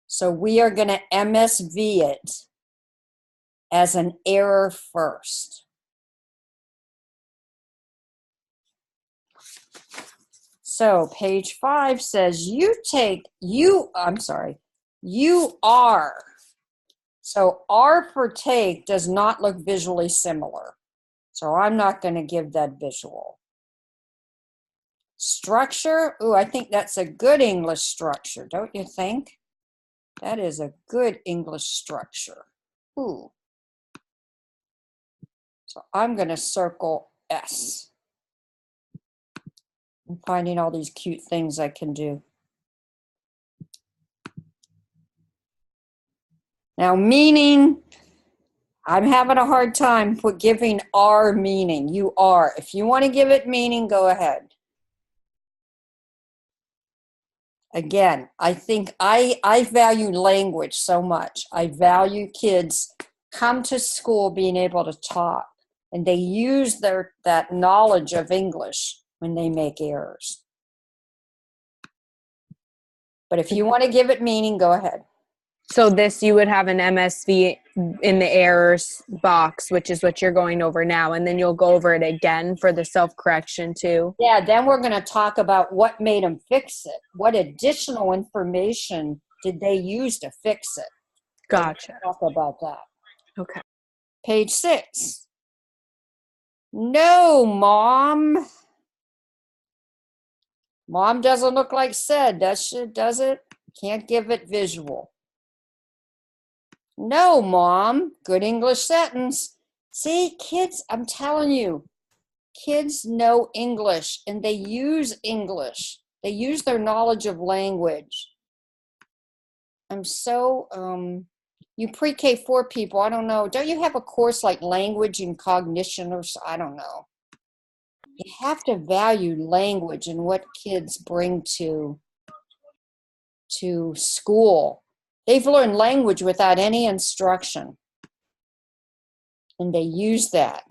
So we are going to MSV it as an error first. So page 5 says you are. So R for take does not look visually similar. So I'm not going to give that visual. Structure, I think that's a good English structure, don't you think? That is a good English structure. Ooh. So I'm going to circle S. I'm finding all these cute things I can do. Now, meaning, I'm having a hard time with giving R meaning. You are. If you want to give it meaning, go ahead. Again, I think I value language so much. I value kids come to school being able to talk, and they use that knowledge of English when they make errors. But if you want to give it meaning, go ahead. So this, you would have an MSV in the errors box, which is what you're going over now, and then you'll go over it again for the self-correction too. Yeah, then we're going to talk about what made them fix it. What additional information did they use to fix it? Gotcha. We'll talk about that. Okay. Page 6. No, Mom. Mom doesn't look like said, does it? Can't give it visual. No, Mom. Good English sentence. See, kids, I'm telling you, kids know English and they use English. They use their knowledge of language. I'm so, you pre-K4 people, I don't know. Don't you have a course like language and cognition or I don't know. You have to value language and what kids bring to school. They've learned language without any instruction. And they use that.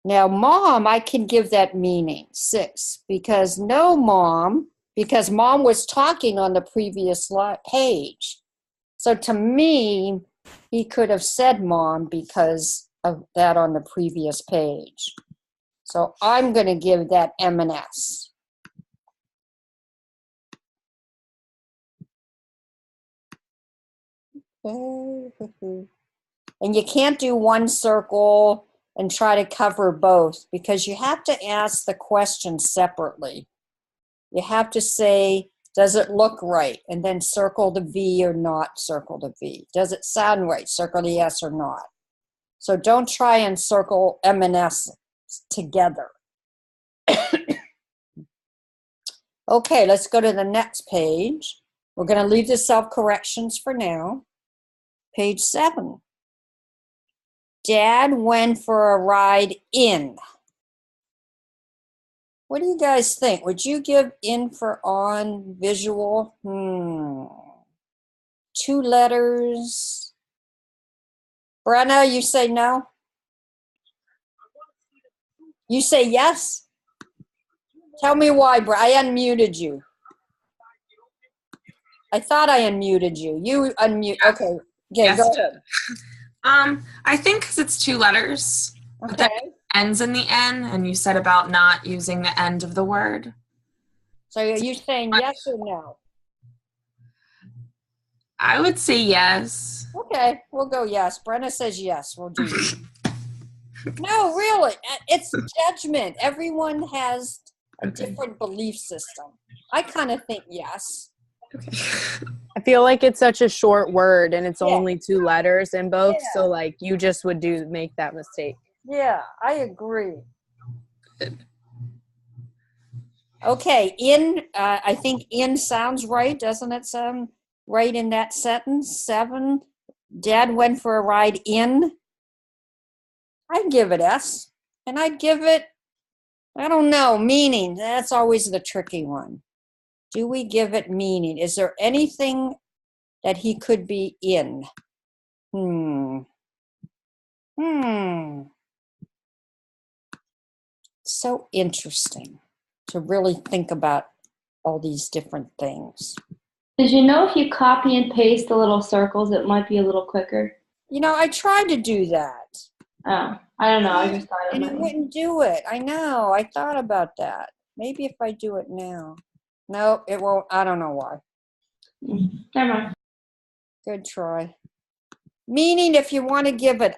Now, Mom, I can give that meaning, 6, because no, Mom, because Mom was talking on the previous page. So to me, he could have said Mom because of that on the previous page. So I'm going to give that M&S. And you can't do one circle and try to cover both because you have to ask the question separately. You have to say, does it look right? And then circle the V or not circle the V. Does it sound right? Circle the S or not. So don't try and circle M&S together. Okay, let's go to the next page. We're going to leave the self-corrections for now. Page 7. Dad went for a ride in. What do you guys think? Would you give in for on visual? 2 letters. Brenna, you say no? You say yes? Tell me why, I unmuted you. I thought I unmuted you. You unmute. Okay. Okay, Yes. go ahead. I think because it's 2 letters, but then Okay. it ends in the N, and you said about not using the end of the word. So are you saying yes or no? I would say yes. Okay, we'll go yes. Brenna says yes. We'll do yes. No, really. It's judgment. Everyone has a different belief system. I kind of think yes. I feel like it's such a short word and it's Yeah. only 2 letters in both. Yeah. So like you just would make that mistake. Yeah, I agree. Okay, I think in sounds right. Doesn't it sound right in that sentence? 7, Dad went for a ride in. I'd give it S. And I'd give it, I don't know, meaning. That's always the tricky one. Do we give it meaning? Is there anything that he could be in? So interesting to really think about all these different things. Did you know if you copy and paste the little circles, it might be a little quicker? You know, I tried to do that. Oh, I don't know. I just thought it And might it be. wouldn't do it. I know. I thought about that. Maybe if I do it now. No, it won't. I don't know why. Never mind. Good try. Meaning, if you want to give it,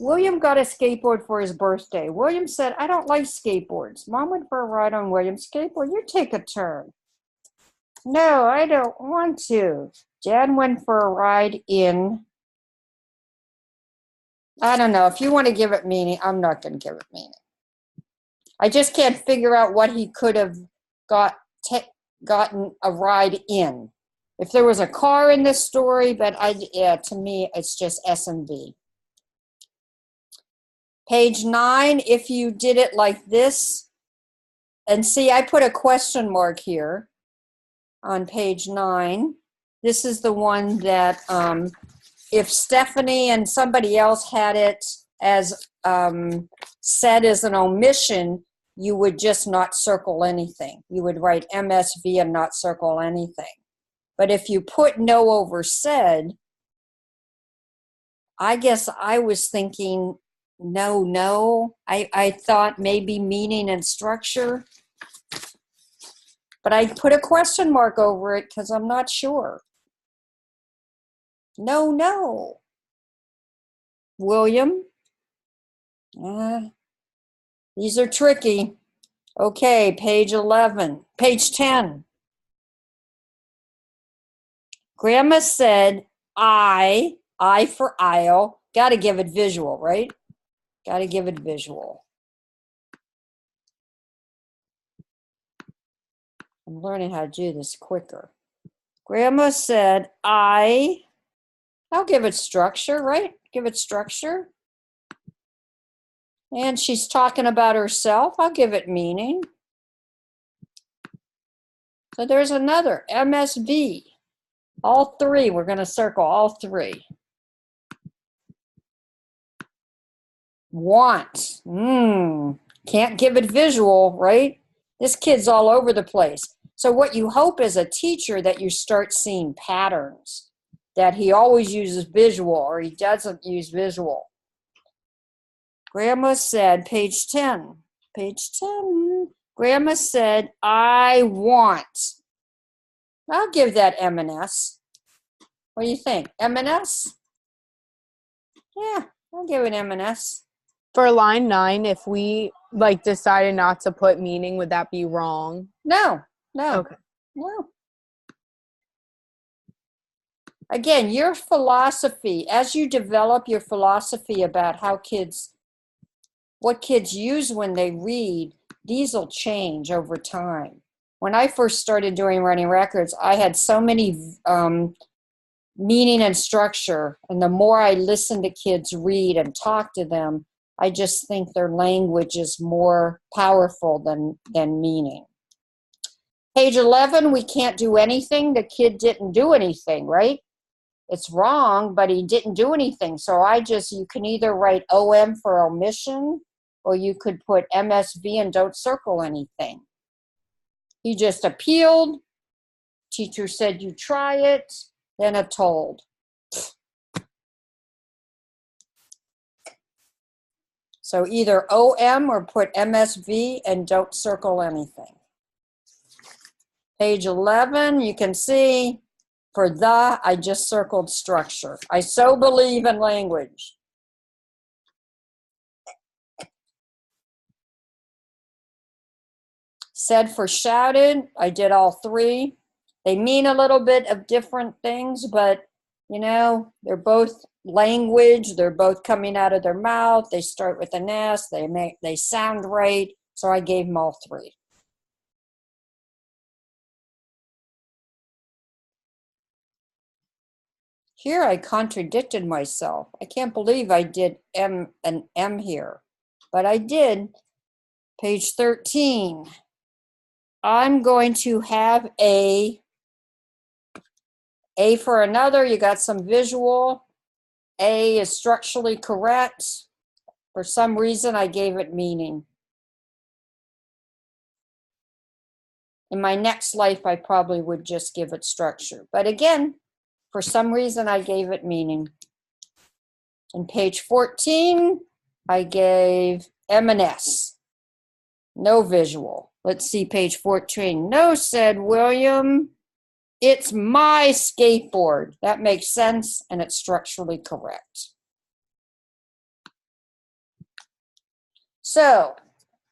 William got a skateboard for his birthday. William said, I don't like skateboards. Mom went for a ride on William's skateboard. You take a turn. No, I don't want to. Dad went for a ride in. I don't know. If you want to give it meaning, I'm not going to give it meaning. I just can't figure out what he could have gotten a ride in. If there was a car in this story, but to me, it's just S and B. Page 9, if you did it like this, and see, I put a question mark here on page 9. This is the one that if Stephanie and somebody else had it as said as an omission, you would just not circle anything. You would write MSV and not circle anything. But if you put no over said, I guess I was thinking no. I thought maybe meaning and structure. But I put a question mark over it because I'm not sure. No. William? These are tricky. Okay, page 11. Page 10. Grandma said, I for aisle. Got to give it visual, right? Got to give it visual. I'm learning how to do this quicker. Grandma said, I'll give it structure, right? Give it structure. And she's talking about herself. I'll give it meaning. So there's another, MSV. All 3, we're going to circle all 3. Want. Can't give it visual, right? This kid's all over the place. So what you hope as a teacher that you start seeing patterns, that he always uses visual or he doesn't use visual. Grandma said, page 10. Grandma said, I want. I'll give that M&S. What do you think? M&S? Yeah, I'll give it M&S. For line 9, if we decided not to put meaning, would that be wrong? No. Okay. No. Again, your philosophy, as you develop your philosophy about what kids use when they read, these will change over time. When I first started doing running records, I had so many meaning and structure, and the more I listened to kids read and talk to them, I just think their language is more powerful than meaning. Page 11, we can't do anything. The kid didn't do anything, right? It's wrong, but he didn't do anything. So you can either write OM for omission, or you could put MSV and don't circle anything. He just appealed. Teacher said you try it, then a told. So either OM or put MSV and don't circle anything. Page 11, you can see for the, I just circled structure. I so believe in language. Said for shouted, I did all three. They mean a little bit of different things, but you know, they're both language. They're both coming out of their mouth. They start with an S. They sound right. So I gave them all three. Here I contradicted myself. I can't believe I did M and M here, but I did. Page 13. I'm going to have A for another. You got some visual. A is structurally correct. For some reason, I gave it meaning. In my next life, I probably would just give it structure. But again, for some reason, I gave it meaning. In page 14, I gave M and S. No visual. Let's see page 14. No, said William. It's my skateboard. That makes sense, and it's structurally correct. So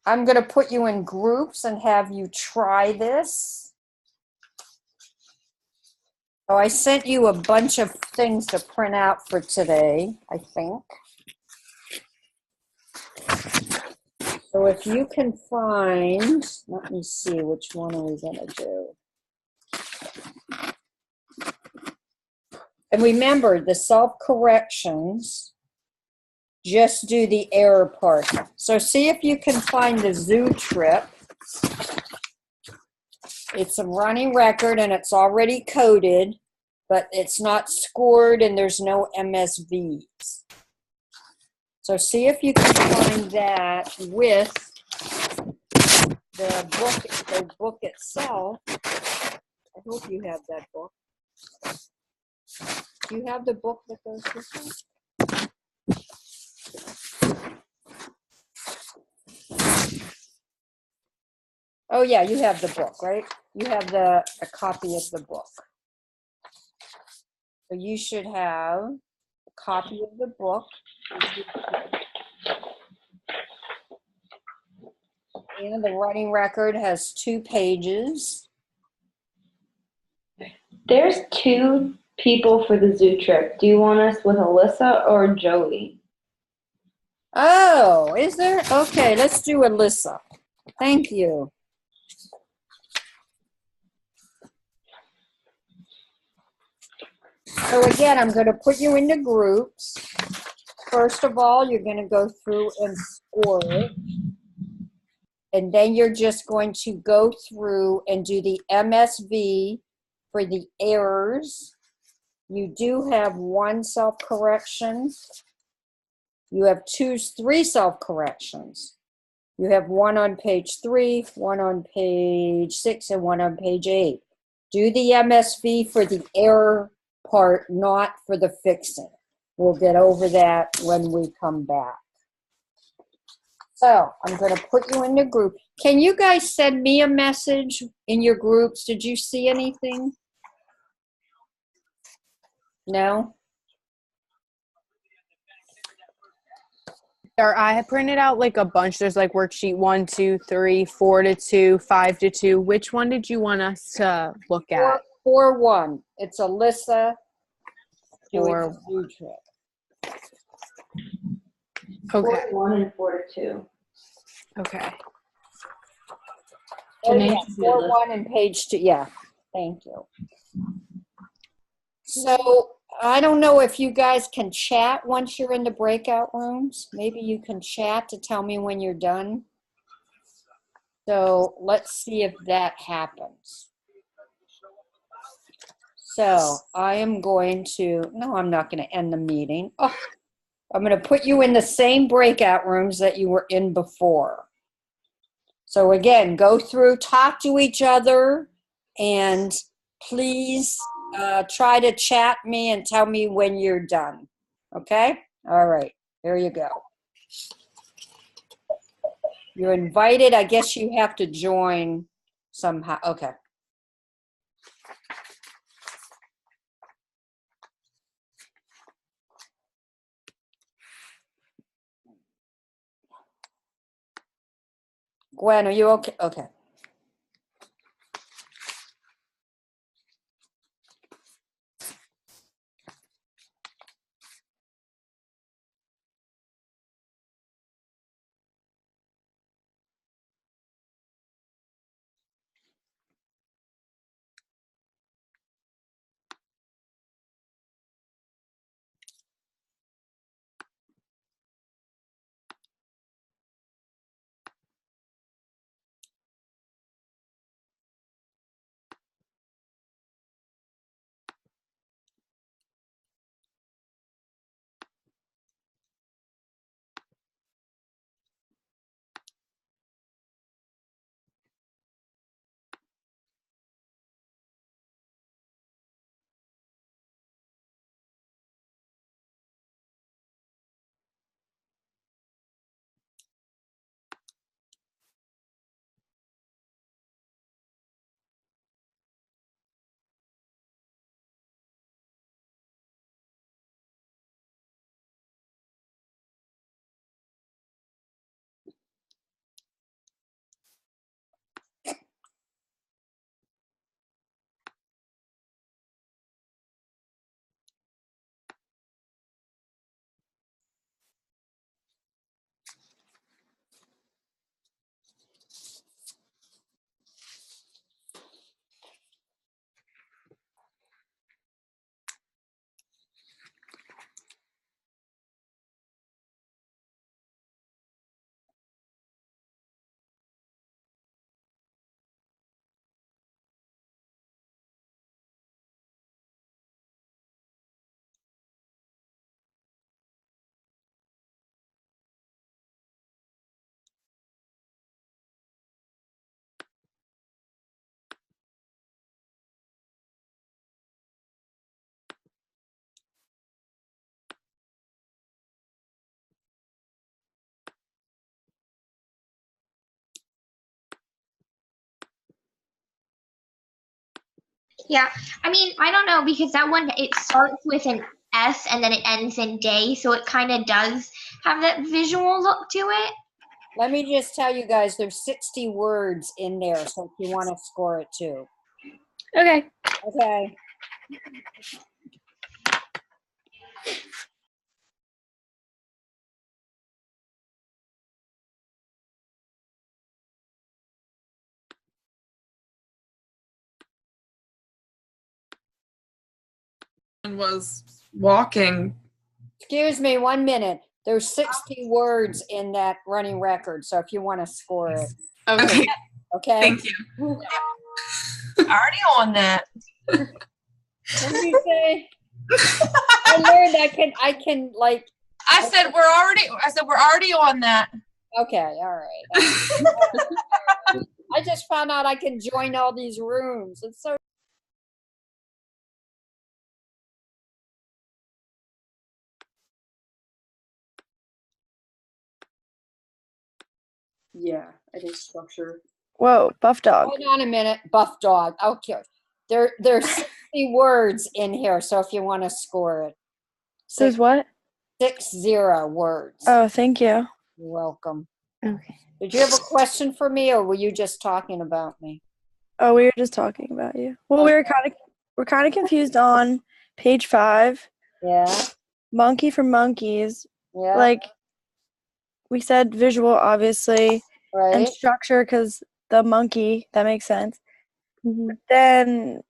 I'm going to put you in groups and have you try this. Oh, I sent you a bunch of things to print out for today, I think. So if you can find, let me see, which one are we going to do? And remember, the self-corrections, just do the error part. So see if you can find the zoo trip. It's a running record and it's already coded, but it's not scored and there's no MSVs. So see if you can find that with the book itself. I hope you have that book. Do you have the book that goes with it? Oh yeah, you have the book, right? You have a copy of the book. So you should have a copy of the book. And the running record has 2 pages. There's 2 people for the zoo trip. Do you want us with Alyssa or Joey? Oh, is there? Okay, let's do Alyssa. Thank you. So again, I'm going to put you into groups. First of all, you're going to go through and score it. And then you're just going to go through and do the MSV for the errors. You do have 1 self-correction. You have 3 self-corrections. You have 1 on page 3, 1 on page 6, and 1 on page 8. Do the MSV for the error part, not for the fixing. We'll get over that when we come back. So I'm going to put you in the group. Can you guys send me a message in your groups? Did you see anything? No? I have printed out like a bunch. There's like worksheet 1, 2, 3, 4 to 2, 5 to 2. Which one did you want us to look at? 4-1. It's Alyssa. 4. Zoo trip. Okay. 4-1 and 4-2. Okay. Oh, yeah, 4-1 and page 2. Yeah, thank you. So I don't know if you guys can chat once you're in the breakout rooms. Maybe you can chat to tell me when you're done. So let's see if that happens. So I am going to, no, I'm not going to end the meeting. Oh, I'm going to put you in the same breakout rooms that you were in before. So again, go through, talk to each other, and please try to chat me and tell me when you're done. Okay? All right. There you go. You're invited. I guess you have to join somehow. Okay. Gwen, are you okay? Okay. Yeah, I mean, I don't know because that one it starts with an S and then it ends in day, so it kind of does have that visual look to it. Let me just tell you guys, there's 60 words in there, so if you want to score it too. Okay. Okay. Was walking. Excuse me, 1 minute. There's 60 words in that running record, so if you want to score it. Okay. Okay? Thank you. Already on that. What did you say? I learned I can like. I said we're already on that. Okay, all right. I just found out I can join all these rooms. It's so. Yeah, I think structure. Whoa, buff dog. Hold on a minute, buff dog. Okay, there's 60 words in here, so if you want to score it. There's what? 60 words. Oh, thank you. You're welcome. Okay. Did you have a question for me, or were you just talking about me? Oh, we were just talking about you. Well, we're kind of confused on page 5. Yeah. Monkey for monkeys. Yeah. Like we said, visual obviously, Right. and structure because the monkey. That makes sense. But then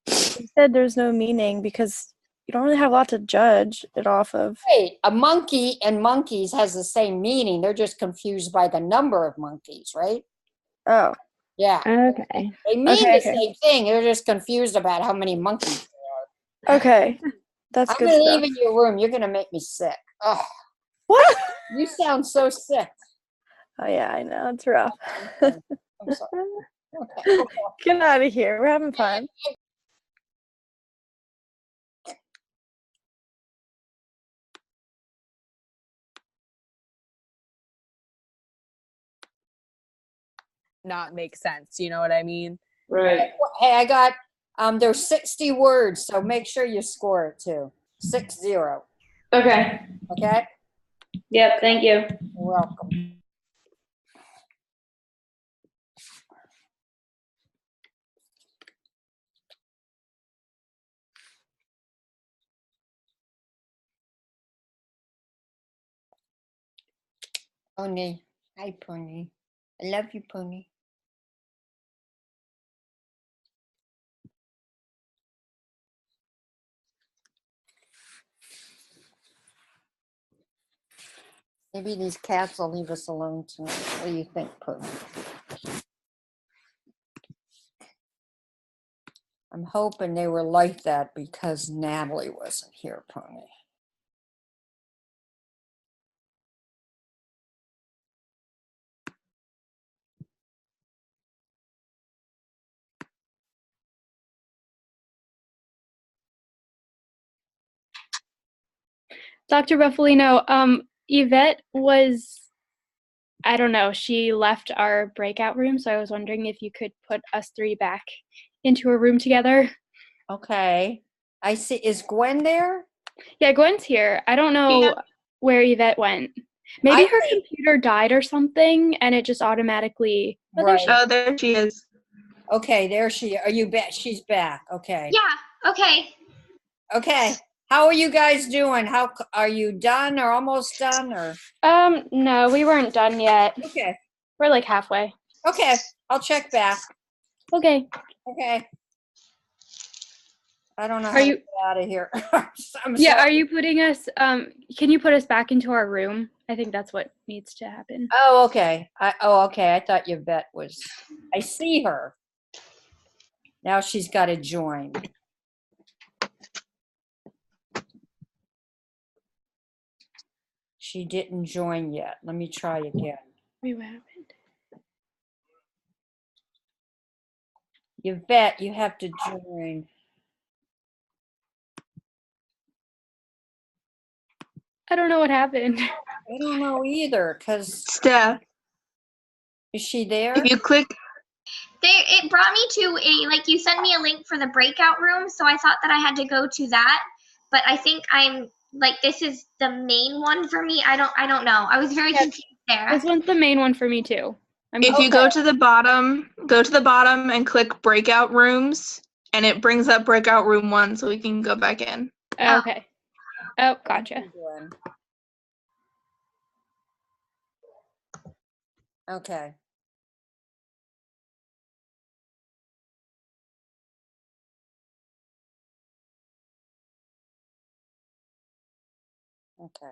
you said there's no meaning because you don't really have a lot to judge it off of. Wait, a monkey and monkeys has the same meaning. They're just confused by the number of monkeys, right? Oh. Yeah. Okay. They mean the same thing. They're just confused about how many monkeys there are. Okay. That's I'm good going to stuff. leave in your room. You're going to make me sick. Oh, What? you sound so sick. Oh yeah, I know it's rough. I'm sorry. Okay. Get out of here. We're having fun. Not make sense. You know what I mean? Right. Hey, I got there's 60 words, so make sure you score it too. 60. Okay. Okay? Yep. Thank you. You're welcome. Pony. Hi, Pony. I love you, Pony. Maybe these cats will leave us alone tonight. What do you think, Pony? I'm hoping they were like that because Natalie wasn't here, Pony. Dr. Buffalino, Yvette was, I don't know, she left our breakout room, so I was wondering if you could put us three back into a room together. Okay. I see. Is Gwen there? Yeah, Gwen's here. I don't know where Yvette went. Maybe her computer died or something, and it just automatically. Oh, there Right. she Oh, there she is. Okay, there she. Are you back? She's back. Okay. Yeah. Okay. Okay. How are you guys doing? How are you done or almost done or? No, we weren't done yet. Okay. We're like halfway. Okay. I'll check back. Okay. Okay. I don't know how Are to you? get out of here. I'm Yeah. sorry. Are you putting us? Can you put us back into our room? I think that's what needs to happen. Oh, okay. Okay. I thought Yvette was. I see her. Now she's got to join. She didn't join yet. Let me try again. Wait, what happened? Yvette, you have to join. I don't know what happened. I don't know either, because Steph, is she there? if you click, It brought me to you sent me a link for the breakout room, so I thought that I had to go to that, but I think this is the main one for me. I don't know. I was very confused there. This one's the main one for me too. if you go to the bottom and click breakout rooms, and it brings up breakout room 1, so we can go back in. Okay. Oh, gotcha. Okay. Okay.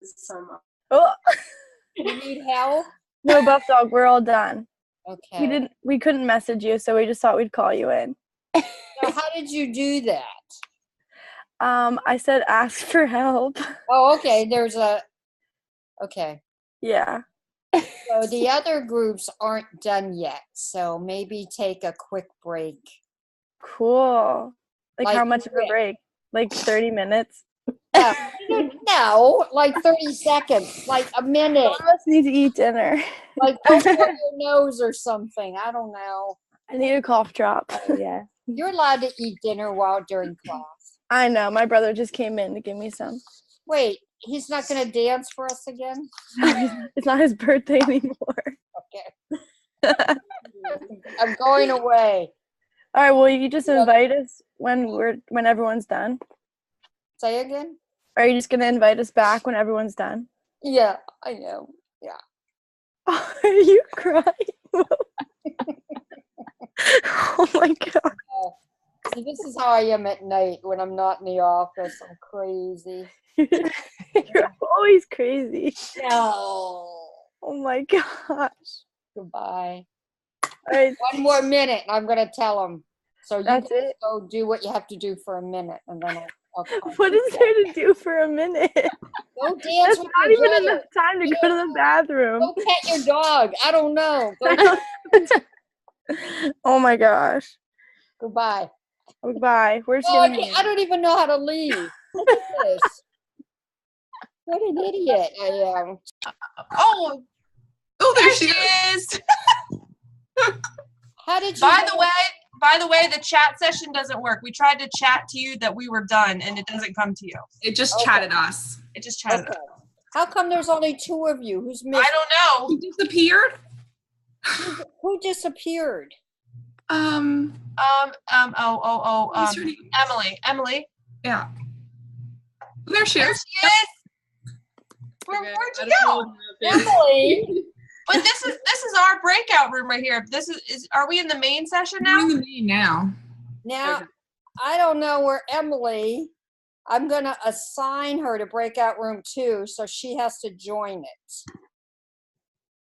so much. Oh, You need help? no, Buff Dog, we're all done. Okay. We couldn't message you, so we just thought we'd call you in. So how did you do that? I said ask for help. Oh, okay. Okay. Yeah. So the other groups aren't done yet. So maybe take a quick break. Cool. Like how Like much of a quick. break? Like 30 minutes? No, like 30 seconds, like a minute. Some of us need to eat dinner. Like go for your nose or something. I don't know. I need a cough drop. Yeah. You're allowed to eat dinner while during class. I know. My brother just came in to give me some. Wait, he's not going to dance for us again? It's not his birthday anymore. Okay. I'm going away. All right. Well, you just invite us when everyone's done. Say again? Are you just gonna invite us back when everyone's done? Yeah, I know. Yeah. Are you crying? Oh my god. See, this is how I am at night when I'm not in the office. I'm crazy. You're always crazy. No. Oh my gosh. Goodbye. All right. One more minute, and I'm gonna tell them. So you That's guys it? go do what you have to do for a minute, and then I'll What is there to do for a minute? Go dance That's with not your even brother. enough time to go to the bathroom. Go pet your dog. I don't know. Go, Oh my gosh. goodbye. Goodbye. We're just Oh, gonna I don't even know how to leave. Look at this. What an idiot I am. Oh, there she is. How did you? By the way, the chat session doesn't work. We tried to chat to you that we were done, and it doesn't come to you. It just chatted us. It just chatted. Okay. How come there's only two of you? Who's missing? I don't know. He disappeared. Who disappeared? What's her name? Emily. Yeah. There she There is. she is. Where'd you go? Emily. But this is our breakout room right here. This is are we in the main session now? We're in the meeting now. Now, I don't know where Emily. I'm gonna assign her to breakout room 2, so she has to join it.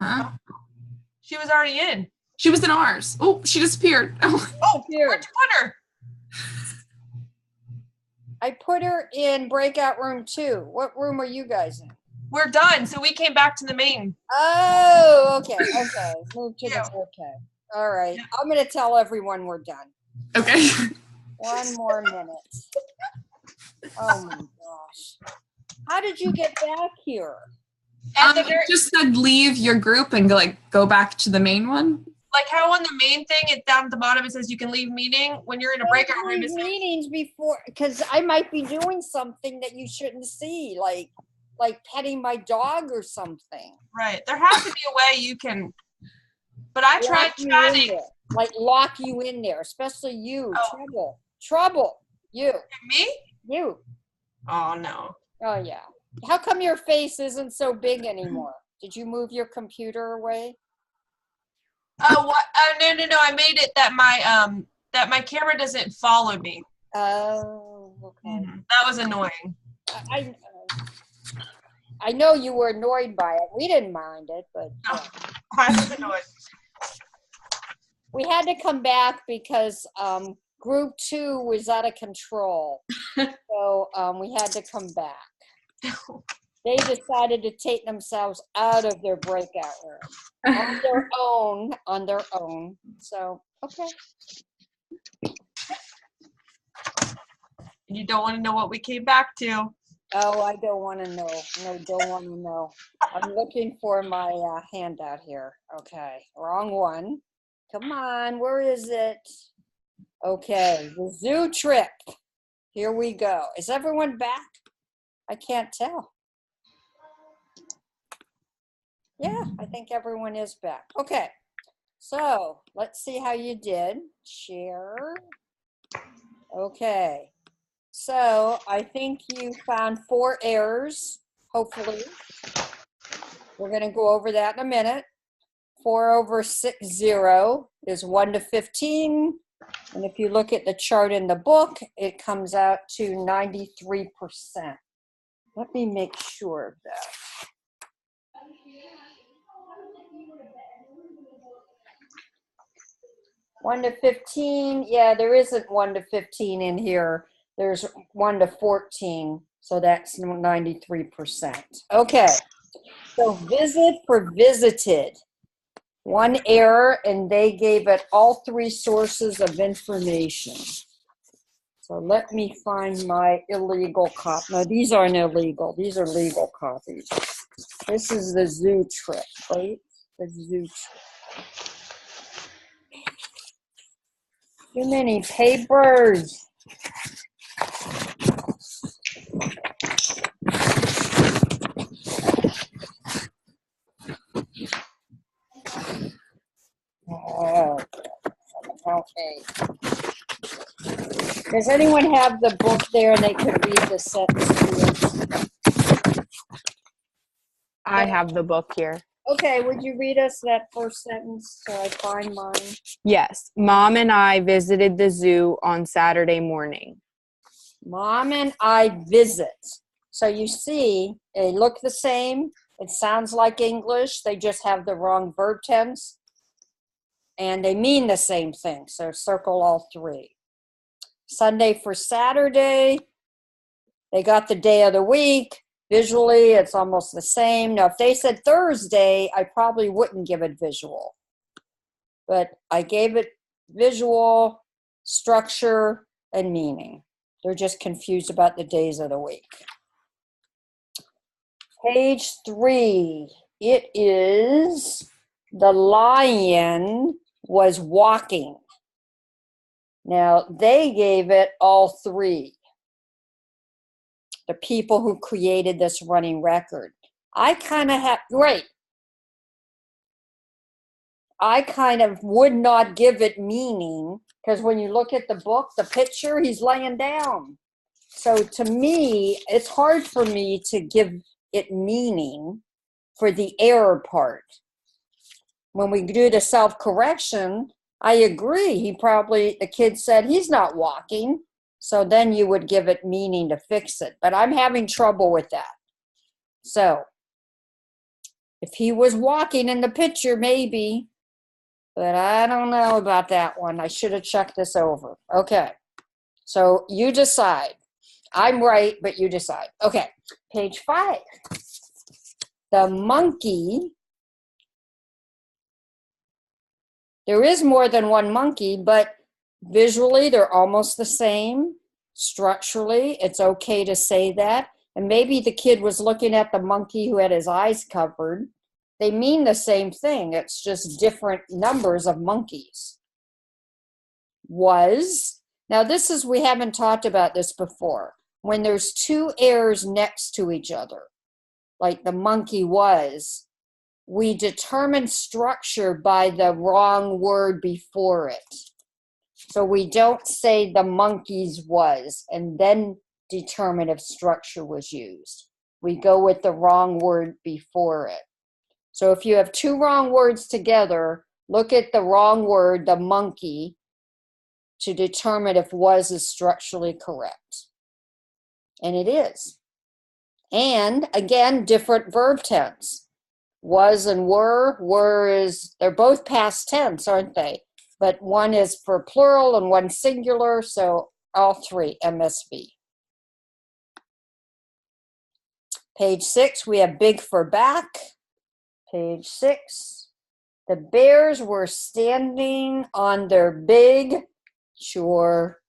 Huh? She was already in. She was in ours. Oh, she disappeared. Oh, where'd you put her? I put her in breakout room 2. What room are you guys in? We're done, so we came back to the main. Oh, okay. Move to the okay. All right. I'm gonna tell everyone we're done. Okay. One more minute. Oh my gosh. How did you get back here? It just said leave your group and go back to the main one. Like how on the main thing, it down at the bottom it says you can leave meeting. When you're in a breakout room, Leave meetings before, because I might be doing something that you shouldn't see, like petting my dog or something. right. There has to be a way you can. But I tried Lock you in chatting. there. Like lock you in there, especially you. Oh. Trouble. You. Me? You. Oh no. Oh yeah. How come your face isn't so big anymore? Did you move your computer away? Oh what? No. I made it that my camera doesn't follow me. Oh, okay. That was annoying. I know you were annoyed by it. We didn't mind it, but yeah. I was annoyed. We had to come back because group 2 was out of control. So we had to come back. They decided to take themselves out of their breakout room on their own. So, okay. You don't want to know what we came back to. Oh, I don't want to know. No, don't want to know. I'm looking for my handout here. Okay, wrong one. Come on, where is it? Okay, the zoo trip. Here we go. Is everyone back? I can't tell. Yeah, I think everyone is back. Okay, so let's see how you did. Share. Okay, so I think you found 4 errors, hopefully. We're going to go over that in a minute. 4/60 is 1 to 15. And if you look at the chart in the book, it comes out to 93%. Let me make sure of that. One to 15, yeah, there isn't 1 to 15 in here. There's 1 to 14, so that's 93%. Okay, so visit for visited. One error, and they gave it all 3 sources of information. So let me find my illegal copy. No, these aren't illegal. These are legal copies. This is the zoo trip, right? The zoo trip. Too many papers. Oh, okay. Does anyone have the book there and they could read the sentence? I have the book here. Okay, would you read us that first sentence so I find mine? Yes. Mom and I visited the zoo on Saturday morning. Mom and I visit. So you see, they look the same. It sounds like English. They just have the wrong verb tense. And they mean the same thing. So circle all 3. Sunday for Saturday. They got the day of the week. Visually, it's almost the same. Now, if they said Thursday, I probably wouldn't give it visual. But I gave it visual, structure, and meaning. They're just confused about the days of the week. Page 3. It is the lion was walking. Now, they gave it all 3. The people who created this running record. I kind of would not give it meaning, because when you look at the book, the picture, he's laying down. So to me, it's hard for me to give it meaning for the error part. When we do the self-correction, I agree. The kid said he's not walking. So then you would give it meaning to fix it. But I'm having trouble with that. So if he was walking in the picture, maybe. But I don't know about that one. I should have checked this over. Okay. So you decide. I'm right, but you decide. Okay. Page 5. The monkey. There is more than one monkey, but visually, they're almost the same. Structurally, it's okay to say that. And maybe the kid was looking at the monkey who had his eyes covered. They mean the same thing. It's just different numbers of monkeys. Was. Now, we haven't talked about this before. When there's 2 errors next to each other, like the monkey was, we determine structure by the wrong word before it. So we don't say the monkeys was and then determine if structure was used. We go with the wrong word before it. So if you have 2 wrong words together, look at the wrong word, the monkey, to determine if was is structurally correct. And it is. And again, different verb tense. Was and were they're both past tense, aren't they? But one is for plural and one singular, so all 3, MSV. Page 6, we have big for back. Page 6, the bears were standing on their big, sure,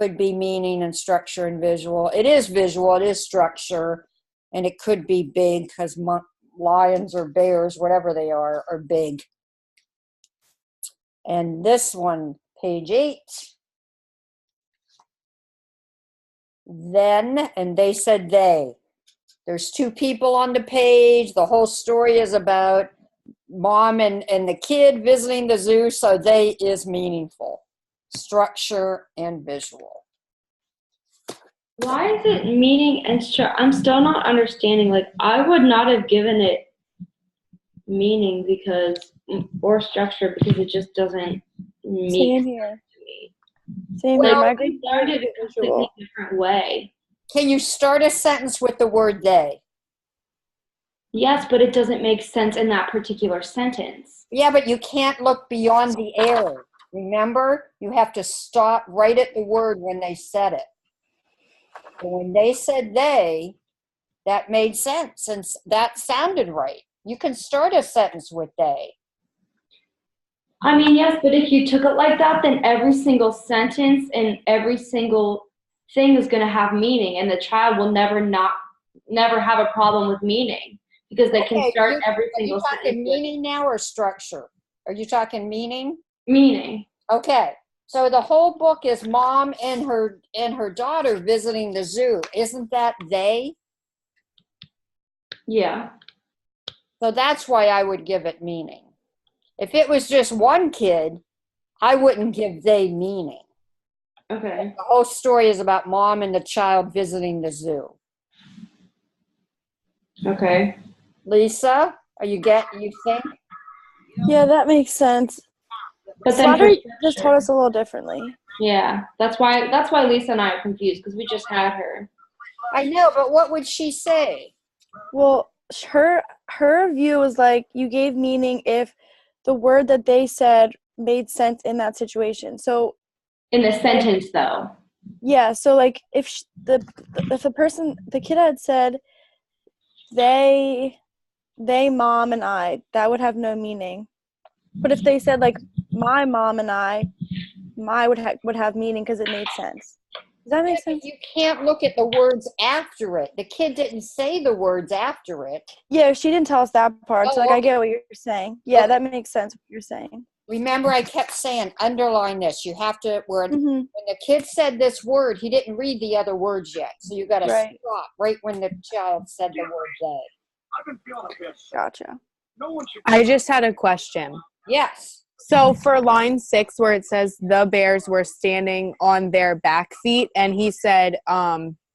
could be meaning and structure and visual. It is visual, it is structure, and it could be big because lions or bears, whatever they are big. And this one, page 8. Then, and they said they. There's 2 people on the page. The whole story is about mom and the kid visiting the zoo, so they is meaningful. Structure and visual. Why is it meaning and I'm still not understanding. Like, I would not have given it meaning or structure because it just doesn't make Same here. sense to me. Same Like, here. they learned it in a completely different way. Can you start a sentence with the word they? Yes, but it doesn't make sense in that particular sentence. Yeah, but you can't look beyond the error. Remember, you have to stop right at the word when they said it. And when they said they, that made sense and that sounded right. You can start a sentence with they. I mean, yes, but if you took it like that, then every single sentence and every single thing is going to have meaning, and the child will never have a problem with meaning because they can start every single sentence. Are you talking meaning now or structure? Are you talking meaning? Meaning. Okay. So the whole book is mom and her daughter visiting the zoo. Isn't that they? Yeah. So that's why I would give it meaning. If it was just one kid, I wouldn't give they meaning. Okay. The whole story is about mom and the child visiting the zoo. Okay. Lisa, you think? Yeah, that makes sense. But then Slatter just taught us a little differently. Yeah, that's why Lisa and I are confused because we just had her. I know, but what would she say? Well, her view was like you gave meaning if the word that they said made sense in that situation. So in the sentence though. Yeah, so like if the kid had said they mom and I, that would have no meaning. But if they said like my mom and I, my would have meaning because it made sense. Does that make sense? You can't look at the words after it. The kid didn't say the words after it. Yeah, she didn't tell us that part. So like I get what you're saying. Yeah, that makes sense what you're saying. Remember, I kept saying, underline this. You have to, when the kid said this word, he didn't read the other words yet. So you got to stop right when the child said the word they. I've been feeling a bit sick. Gotcha. No one should. I just had a question. Yes. So for line 6 where it says the bears were standing on their back feet and he said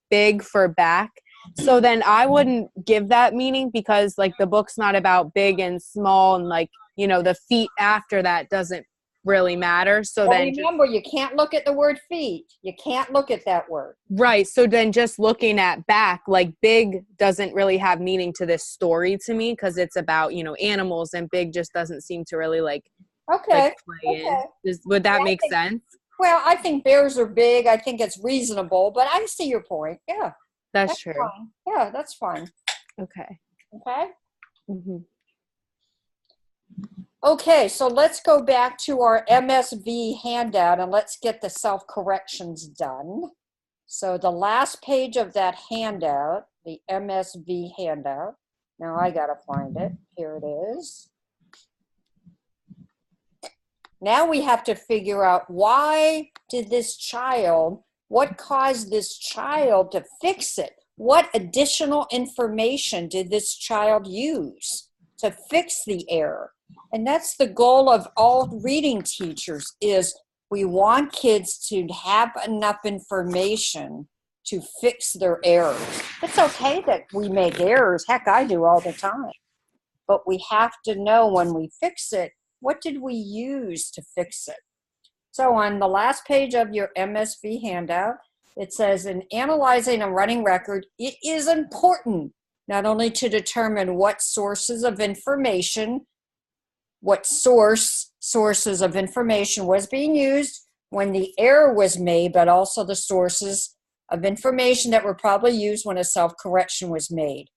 big for back. So then I wouldn't give that meaning because like the book's not about big and small and like, you know, the feet after that doesn't really matter. So well, then remember, you can't look at the word feet. You can't look at that word. Right. So then just looking at back, like big doesn't really have meaning to this story to me because it's about, you know, animals and big just doesn't seem to really like play in. Would that make sense? Well, I think bears are big. I think it's reasonable, but I see your point. Yeah. That's true. Fine. Yeah, that's fine. Okay. Okay. Mm-hmm. Okay, so let's go back to our MSV handout and let's get the self-corrections done. So the last page of that handout, the MSV handout, now I gotta find it. Here it is. Now we have to figure out what caused this child to fix it? What additional information did this child use to fix the error? And that's the goal of all reading teachers is we want kids to have enough information to fix their errors. It's okay that we make errors. Heck, I do all the time. But we have to know when we fix it, what did we use to fix it? So on the last page of your MSV handout, it says, in analyzing a running record, it is important not only to determine what sources of information, what sources of information was being used when the error was made, but also the sources of information that were probably used when a self-correction was made.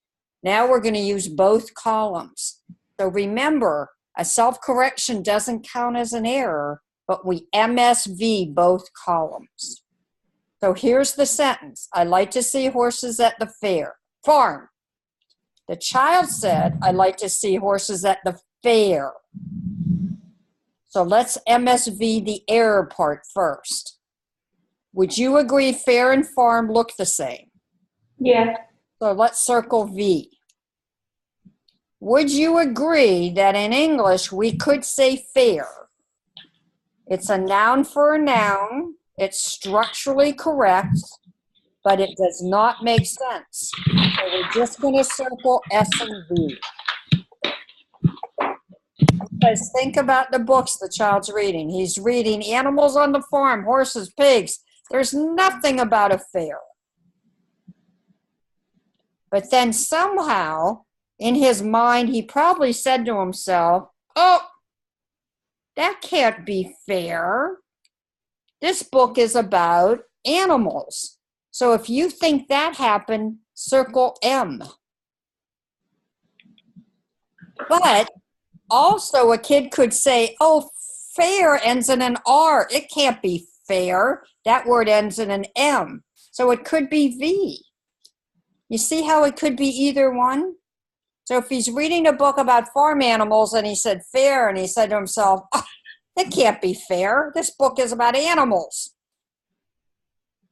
Now we're going to use both columns. So remember, a self-correction doesn't count as an error, but we MSV both columns. So here's the sentence. I like to see horses at the farm. The child said, I like to see horses at the fair. So let's MSV the error part first. Would you agree fair and farm look the same? Yeah. So let's circle V. Would you agree that in English we could say fair? It's a noun for a noun. It's structurally correct, but it does not make sense. So we're just going to circle S and V. Because think about the books the child's reading. He's reading animals on the farm, horses, pigs. There's nothing about a fair. But then somehow, in his mind, he probably said to himself, oh, that can't be fair. This book is about animals. So if you think that happened, circle M. But also a kid could say, oh, fair ends in an R. It can't be fair. That word ends in an M. So it could be V. You see how it could be either one? So if he's reading a book about farm animals and he said fair and he said to himself, oh, that can't be fair. This book is about animals.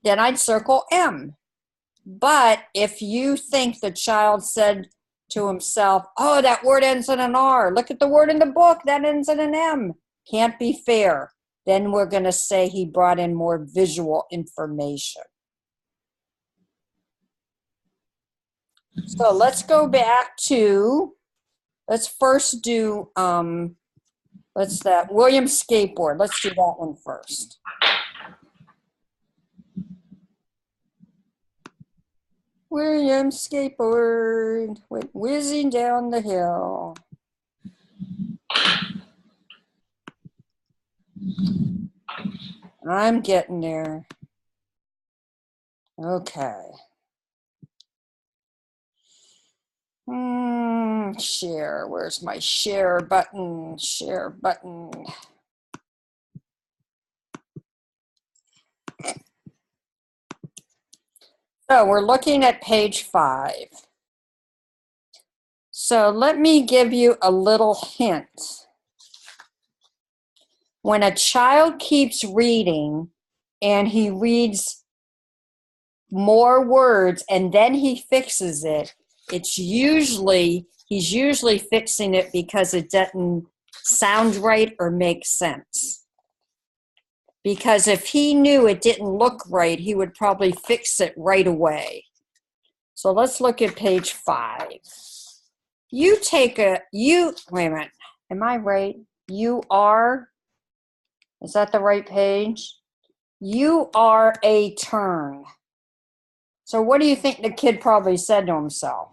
Then I'd circle M. But if you think the child said to himself, oh, that word ends in an R. Look at the word in the book. That ends in an M. Can't be fair. Then we're going to say he brought in more visual information. So let's go back to, let's first do, William Skateboard. Let's do that one first. William Skateboard went whizzing down the hill. I'm getting there. Okay. Share. Where's my share button? Share button. So we're looking at page 5. So let me give you a little hint. When a child keeps reading and he reads more words and then he fixes it, he's usually fixing it because it doesn't sound right or make sense. Because if he knew it didn't look right, he would probably fix it right away. So let's look at page 5. Wait a minute, am I right? Is that the right page? You are a turn. So what do you think the kid probably said to himself?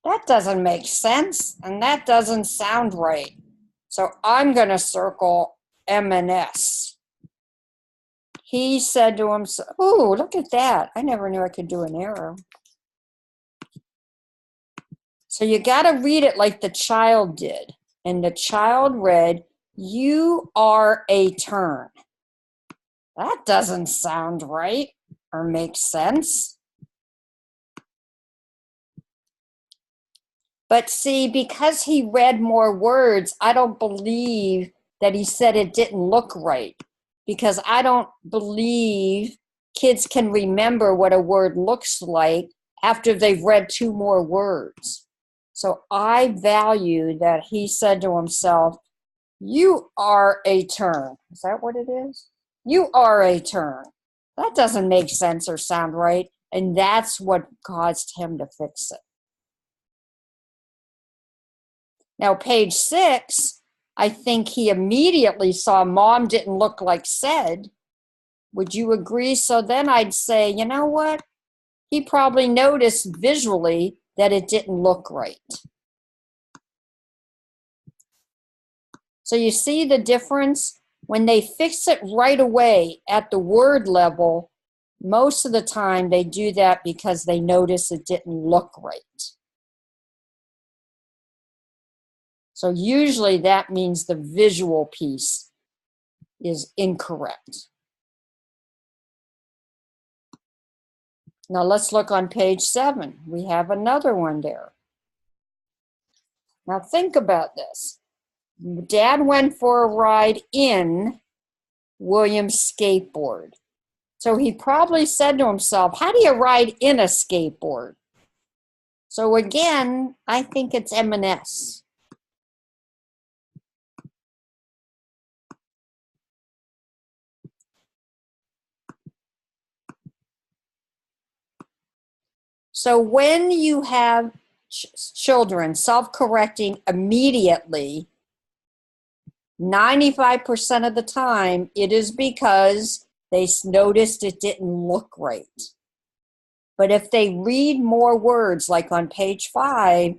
That doesn't make sense, and that doesn't sound right. So I'm going to circle M and S. He said to himself, ooh, look at that. I never knew I could do an arrow. So you got to read it like the child did. And the child read, you are a turn. That doesn't sound right or make sense. But see, because he read more words, I don't believe that he said it didn't look right. Because I don't believe kids can remember what a word looks like after they've read 2 more words. So I value that he said to himself, you are a turn. Is that what it is? You are a turn. That doesn't make sense or sound right. And that's what caused him to fix it. Now, page 6, I think he immediately saw mom didn't look like said. Would you agree? So then I'd say, you know what? He probably noticed visually that it didn't look right. So you see the difference? When they fix it right away at the word level, most of the time they do that because they notice it didn't look right. So usually that means the visual piece is incorrect. Now let's look on page 7. We have another one there. Now think about this. Dad went for a ride in William's skateboard. So he probably said to himself, how do you ride in a skateboard? So again, I think it's M&S. So when you have children self-correcting immediately, 95% of the time, it is because they noticed it didn't look right. But if they read more words, like on page 5,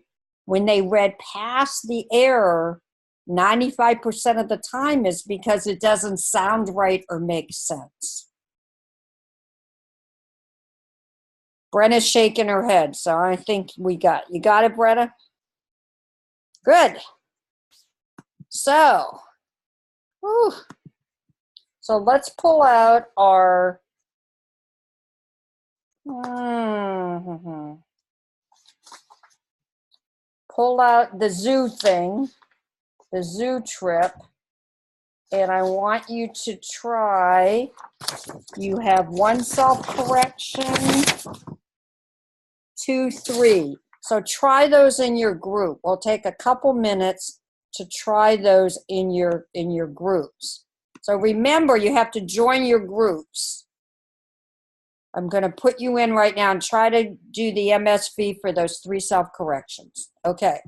when they read past the error, 95% of the time is because it doesn't sound right or make sense. Brenna's shaking her head, so I think you got it, Brenna? Good. So, whew. So let's pull out our pull out the zoo thing, the zoo trip, and I want you to try. You have 1 self-correction, 2, 3. So try those in your group. We'll take a couple minutes to try those in your groups. So remember, you have to join your groups. I'm going to put you in right now and try to do the MSV for those 3 self-corrections. Okay.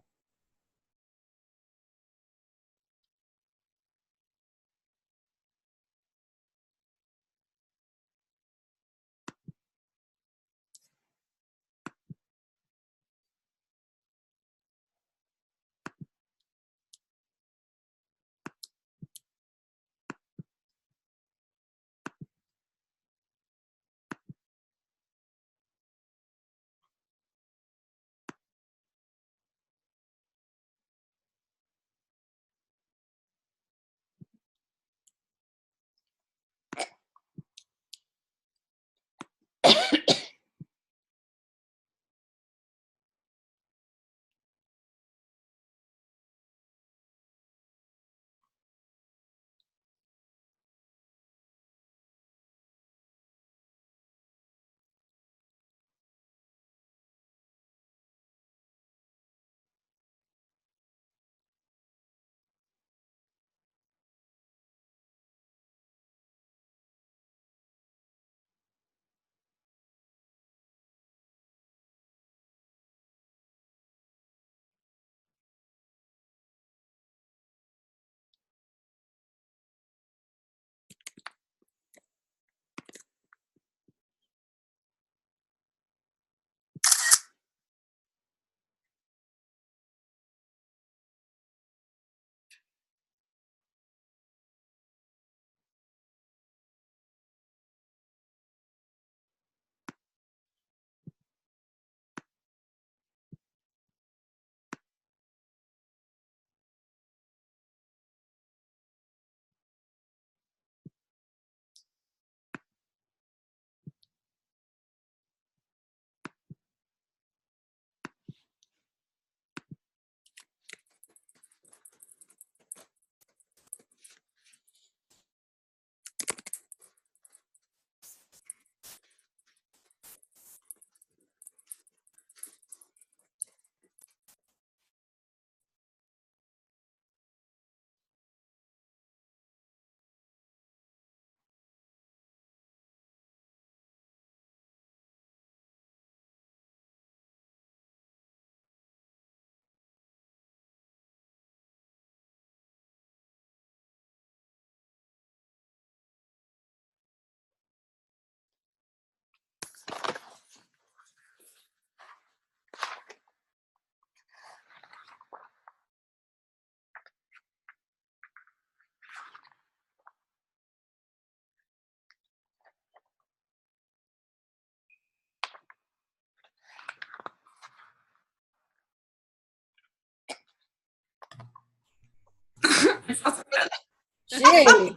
Gee,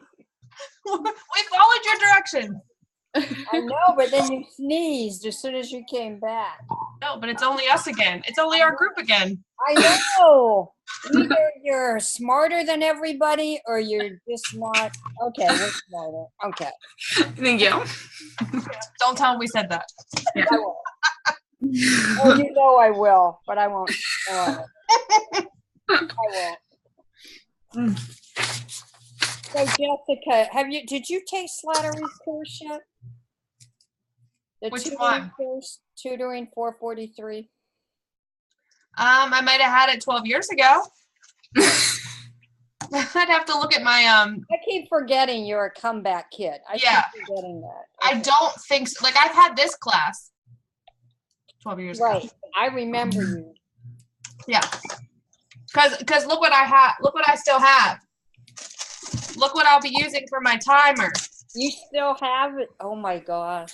We followed your directions. I know, but then you sneezed as soon as you came back. No, but it's only us again. It's only our group again. I know. Either you're smarter than everybody or you're just not. Okay, we're smarter. Okay. Thank you. Don't tell them we said that. Yeah. I will. Oh, you know I will, but I won't. I won't. So Jessica, did you take Slattery's course yet? The Which tutoring one? course, tutoring 443. I might have had it 12 years ago. I'd have to look at my I keep forgetting you're a comeback kid. I Yeah. keep forgetting that. I don't think so. Like, I've had this class 12 years ago. Right. I remember you. Yeah. Cause look what I have. Look what I still have. Look what I'll be using for my timer. You still have it? Oh my gosh.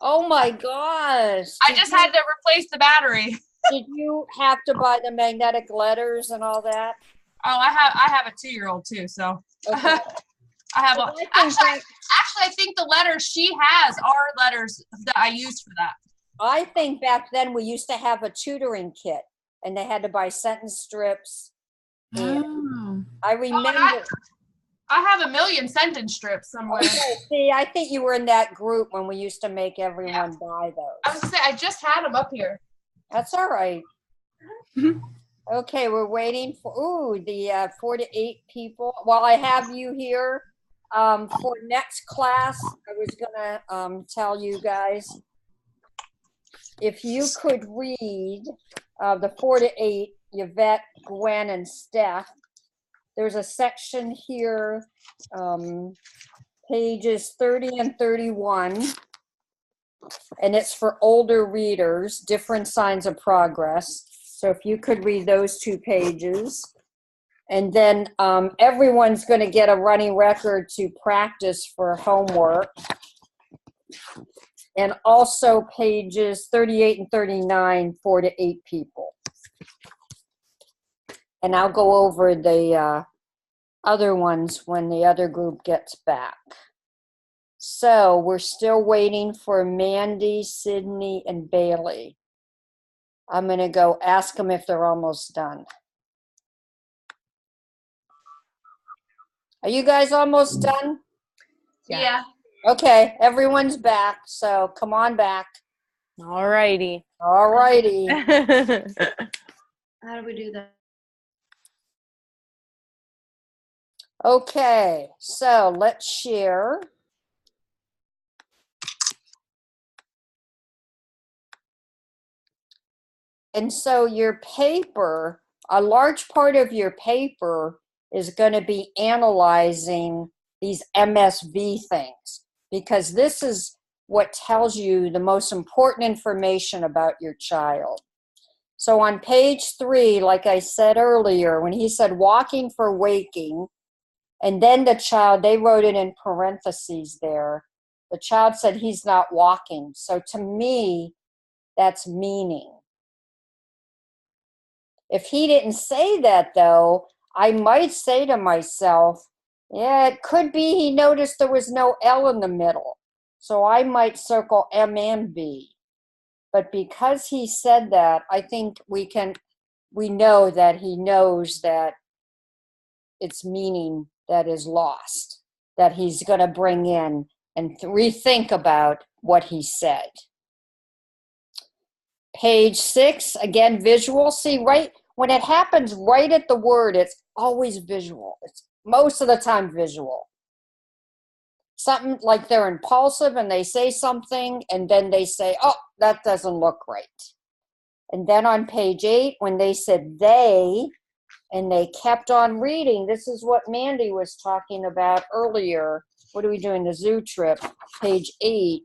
Oh my gosh. I just had to replace the battery. Did you have to buy the magnetic letters and all that? Oh, I have a 2-year-old too, so Okay. I have Well, a, I think actually I think the letters she has are letters that I used for that. I think back then we used to have a tutoring kit and they had to buy sentence strips. And I remember. I have a million sentence strips somewhere. Okay, see, I think you were in that group when we used to make everyone buy those. I was gonna say I just had them up here. That's all right. Okay, we're waiting for the 4 to 8 people. While I have you here, for next class, I was gonna tell you guys if you could read the 4 to 8, Yvette, Gwen, and Steph. There's a section here, pages 30 and 31, and it's for older readers, different signs of progress. So if you could read those 2 pages. And then everyone's going to get a running record to practice for homework. And also pages 38 and 39, 4 to 8 people. And I'll go over the other ones when the other group gets back. So we're still waiting for Mandy, Sydney, and Bailey. I'm going to go ask them if they're almost done. Are you guys almost done? Yeah. Okay, everyone's back, so come on back. All righty. All righty. How do we do that? Okay, so let's share. And so your paper, a large part of your paper is going to be analyzing these MSV things, because this is what tells you the most important information about your child. So on page 3, like I said earlier, when he said walking for waking, and then the child, they wrote it in parentheses there. The child said he's not walking. So to me, that's meaning. If he didn't say that, though, I might say to myself, yeah, it could be he noticed there was no L in the middle. So I might circle M and B. But because he said that, I think we know that he knows that it's meaning that is lost, that he's going to bring in and rethink about what he said. Page 6, again, visual. See, right when it happens right at the word, it's always visual. It's most of the time visual. Something like they're impulsive and they say something and then they say, oh, that doesn't look right. And then on page 8, when they said they, and they kept on reading, this is what Mandy was talking about earlier. What are we doing? The zoo trip, page 8.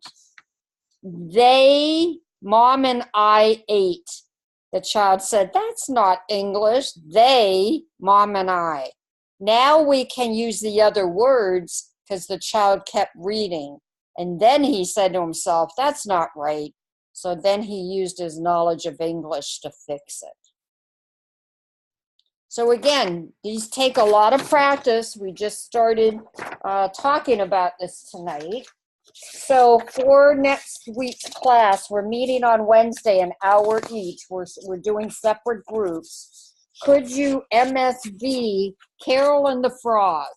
They, Mom and I ate. The child said, that's not English. They, Mom and I. Now we can use the other words because the child kept reading. And then he said to himself, that's not right. So then he used his knowledge of English to fix it. So again, these take a lot of practice. We just started talking about this tonight. So for next week's class, we're meeting on Wednesday, an hour each. We're doing separate groups. Could you MSV Carol and the Frog?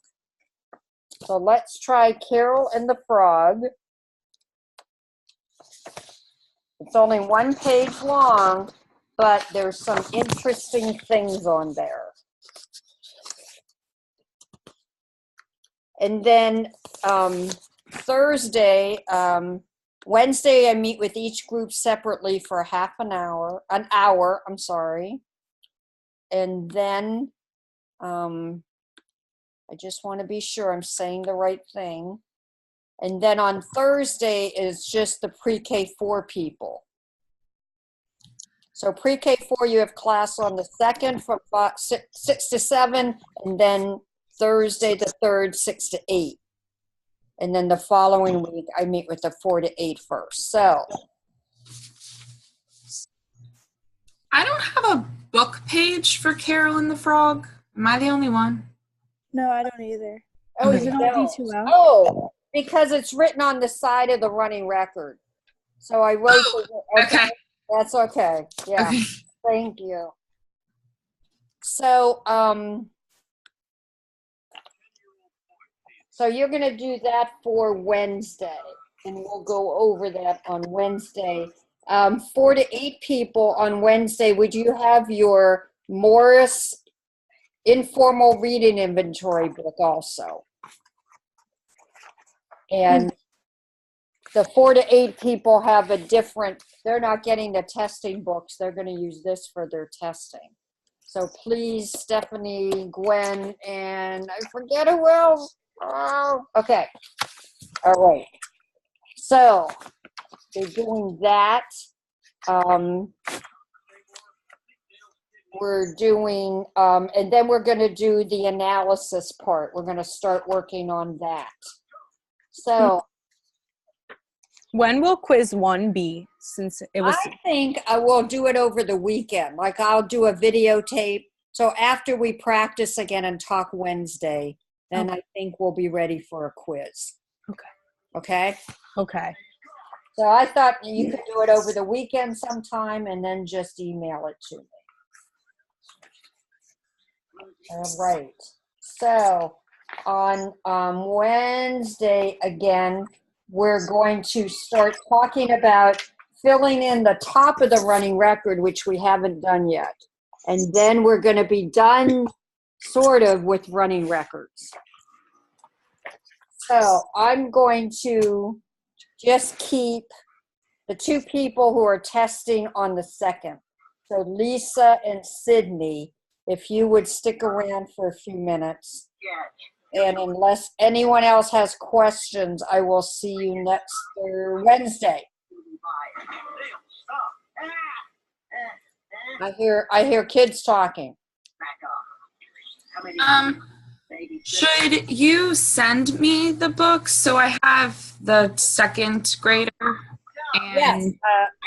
So let's try Carol and the Frog. It's only 1 page long, but there's some interesting things on there. And then Wednesday, I meet with each group separately for an hour, I'm sorry. And then I just want to be sure I'm saying the right thing. And then on Thursday is just the pre-K 4 people. So pre-K 4, you have class on the 2nd from 6 to 7, and then Thursday the 3rd, 6 to 8. And then the following week, I meet with the 4 to 8 first. So I don't have a book page for Carol and the Frog. Am I the only one? No, I don't either. Oh, Is you it on don't? D2L? Oh, because it's written on the side of the running record. So I wrote. Okay. That's okay. Yeah. Okay. Thank you. So, so you're going to do that for Wednesday, and we'll go over that on Wednesday. 4 to 8 people on Wednesday. Would you have your Morris informal reading inventory book also? And the 4 to 8 people have a different, they're not getting the testing books. They're going to use this for their testing. So please, Stephanie, Gwen, and I forget who else. Oh, okay. All right. So they're doing that. We're doing, and then we're going to do the analysis part. We're going to start working on that. So When will quiz 1 be? Since it was. I think I will do it over the weekend. Like I'll do a videotape. So after we practice again and talk Wednesday, then I think we'll be ready for a quiz. Okay. Okay? Okay. So I thought you could do it over the weekend sometime and then just email it to me. All right. So on Wednesday again, we're going to start talking about filling in the top of the running record, which we haven't done yet. And then we're going to be done sort of with running records. So I'm going to just keep the 2 people who are testing on the 2nd. So Lisa and Sydney, if you would stick around for a few minutes. And unless anyone else has questions, I will see you next Wednesday. I hear kids talking. Should you send me the books so I have the 2nd grader? And Yes,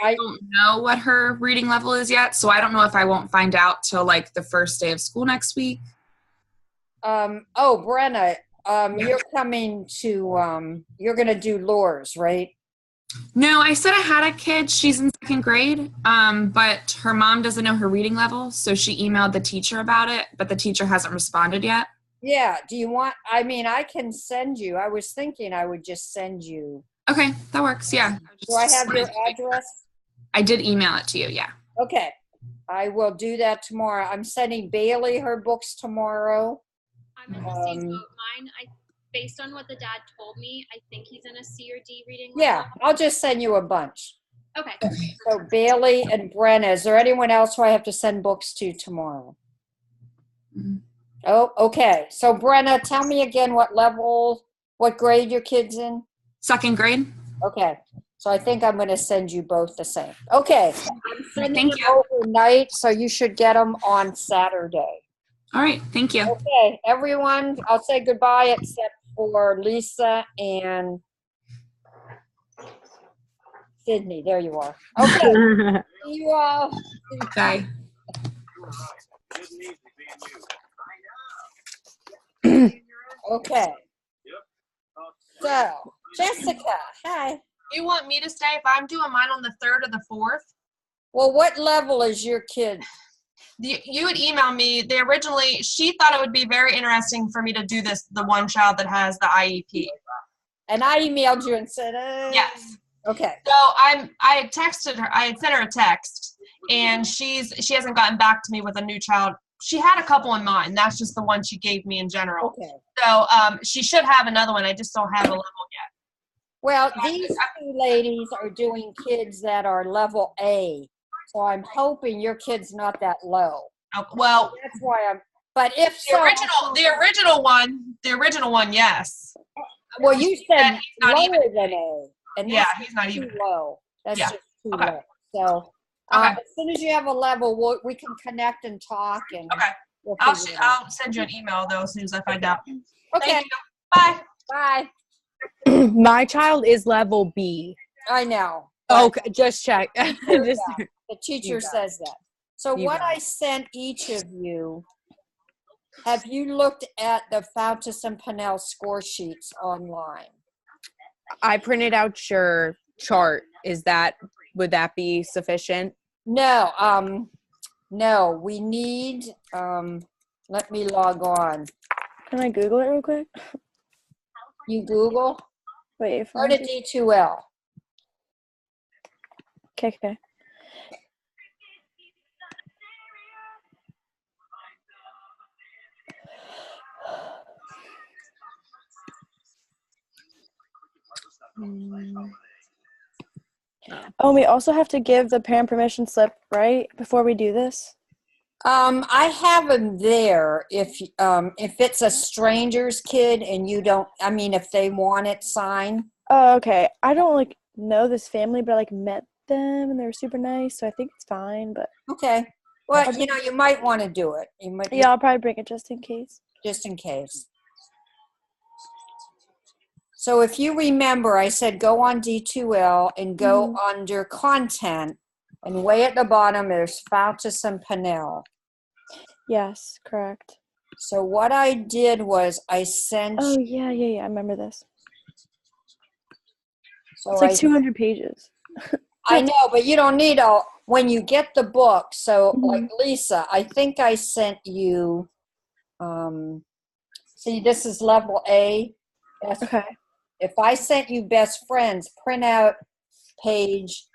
I don't know what her reading level is yet, so I don't know if I won't find out till like the first day of school next week. Oh, Brenna, you're coming to, you're going to do Lours, right? No, I said I had a kid. She's in 2nd grade, but her mom doesn't know her reading level, so she emailed the teacher about it, but the teacher hasn't responded yet. Yeah. Do you want, I mean, I can send you. I was thinking I would just send you. Okay, that works, yeah. Do I have your address? I did email it to you, yeah. Okay. I will do that tomorrow. I'm sending Bailey her books tomorrow. I'm in the same boat. Mine, based on what the dad told me, I think he's in a C or D reading level. Yeah, I'll just send you a bunch. Okay. So Bailey and Brenna, is there anyone else who I have to send books to tomorrow? Oh, okay. So Brenna, tell me again what grade your kid's in? 2nd grade. Okay. So I think I'm going to send you both the same. Okay. I'm sending Thank them overnight, so you should get them on Saturday. All right, thank you. Okay, everyone, I'll say goodbye except for Lisa and Sydney. There you are. Okay. See you all. Bye. Okay. So, Jessica, hi. You want me to stay if I'm doing mine on the 3rd or the 4th? Well, what level is your kid? You would email me. She thought it would be very interesting for me to do this, the one child that has the IEP. And I emailed you and said, yes. Okay. So I had texted her. I had sent her a text, and she hasn't gotten back to me with a new child. She had a couple in mind. That's just the one she gave me in general. Okay. So she should have another one. I just don't have a level yet. Well, these 2 ladies are doing kids that are level A. So I'm hoping your kid's not that low. Well, that's why but if the original one, yes. Well, you said lower than A. And yeah, he's not even too low. That's just too okay. low. So As soon as you have a level, we can connect and talk. And Okay. we'll I'll figure it out. I'll send you an email though as soon as I find out. Okay. Thank you. Bye. Bye. My child is level B. I know. Okay, just check. Just, the teacher says that. So You what got I sent each of you, have you looked at the Fountas and Pinnell score sheets online? I printed out your chart. Would that be sufficient? No, no, we need, let me log on. Can I Google it real quick? You Google? Wait. Go to D2L. Okay. Oh, we also have to give the parent permission slip, right, before we do this? I have them there if it's a stranger's kid and you don't, I mean, if they want it signed. Oh, okay. I don't know this family, but I met them and they were super nice, so I think it's fine. But okay. Well, you might want to do it. Yeah, I'll probably bring it just in case. Just in case. So if you remember, I said go on D2L and go under content, and way at the bottom there's Fountas and Pinnell. Yes, correct. So what I did was I sent. Oh yeah. I remember this. So it's like 200 pages. I know, but you don't need all. When you get the book, so like Lisa, I think I sent you. See, this is level A. Okay. If I sent you Best Friends, print out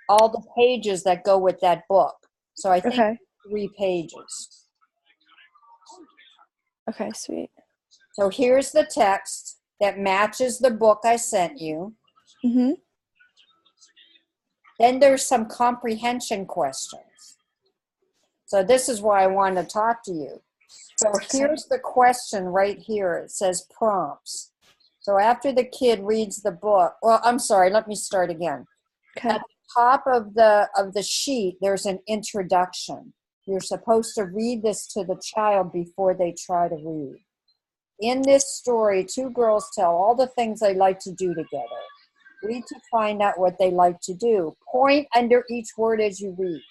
all the pages that go with that book. So I think 3 pages. Okay, sweet. So here's the text that matches the book I sent you. Mm-hmm. Then there's some comprehension questions. So this is why I want to talk to you. So here's the question right here. It says prompts. So after the kid reads the book, well, I'm sorry, let me start again. Okay. At the top of the sheet, there's an introduction. You're supposed to read this to the child before they try to read. In this story, 2 girls tell all the things they like to do together. Read to find out what they like to do. Point under each word as you read.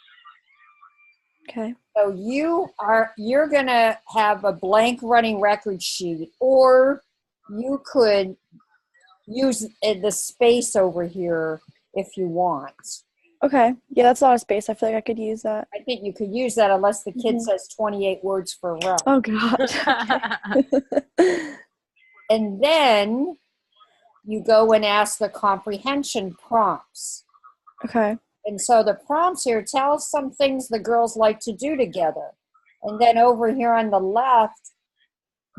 Okay. So you're going to have a blank running record sheet, or you could use the space over here if you want. Okay. Yeah, that's a lot of space. I feel like I could use that. I think you could use that unless the kid says 28 words for a row. Oh, God. And then you go and ask the comprehension prompts. Okay. And so the prompts here tell us some things the girls like to do together. And then over here on the left,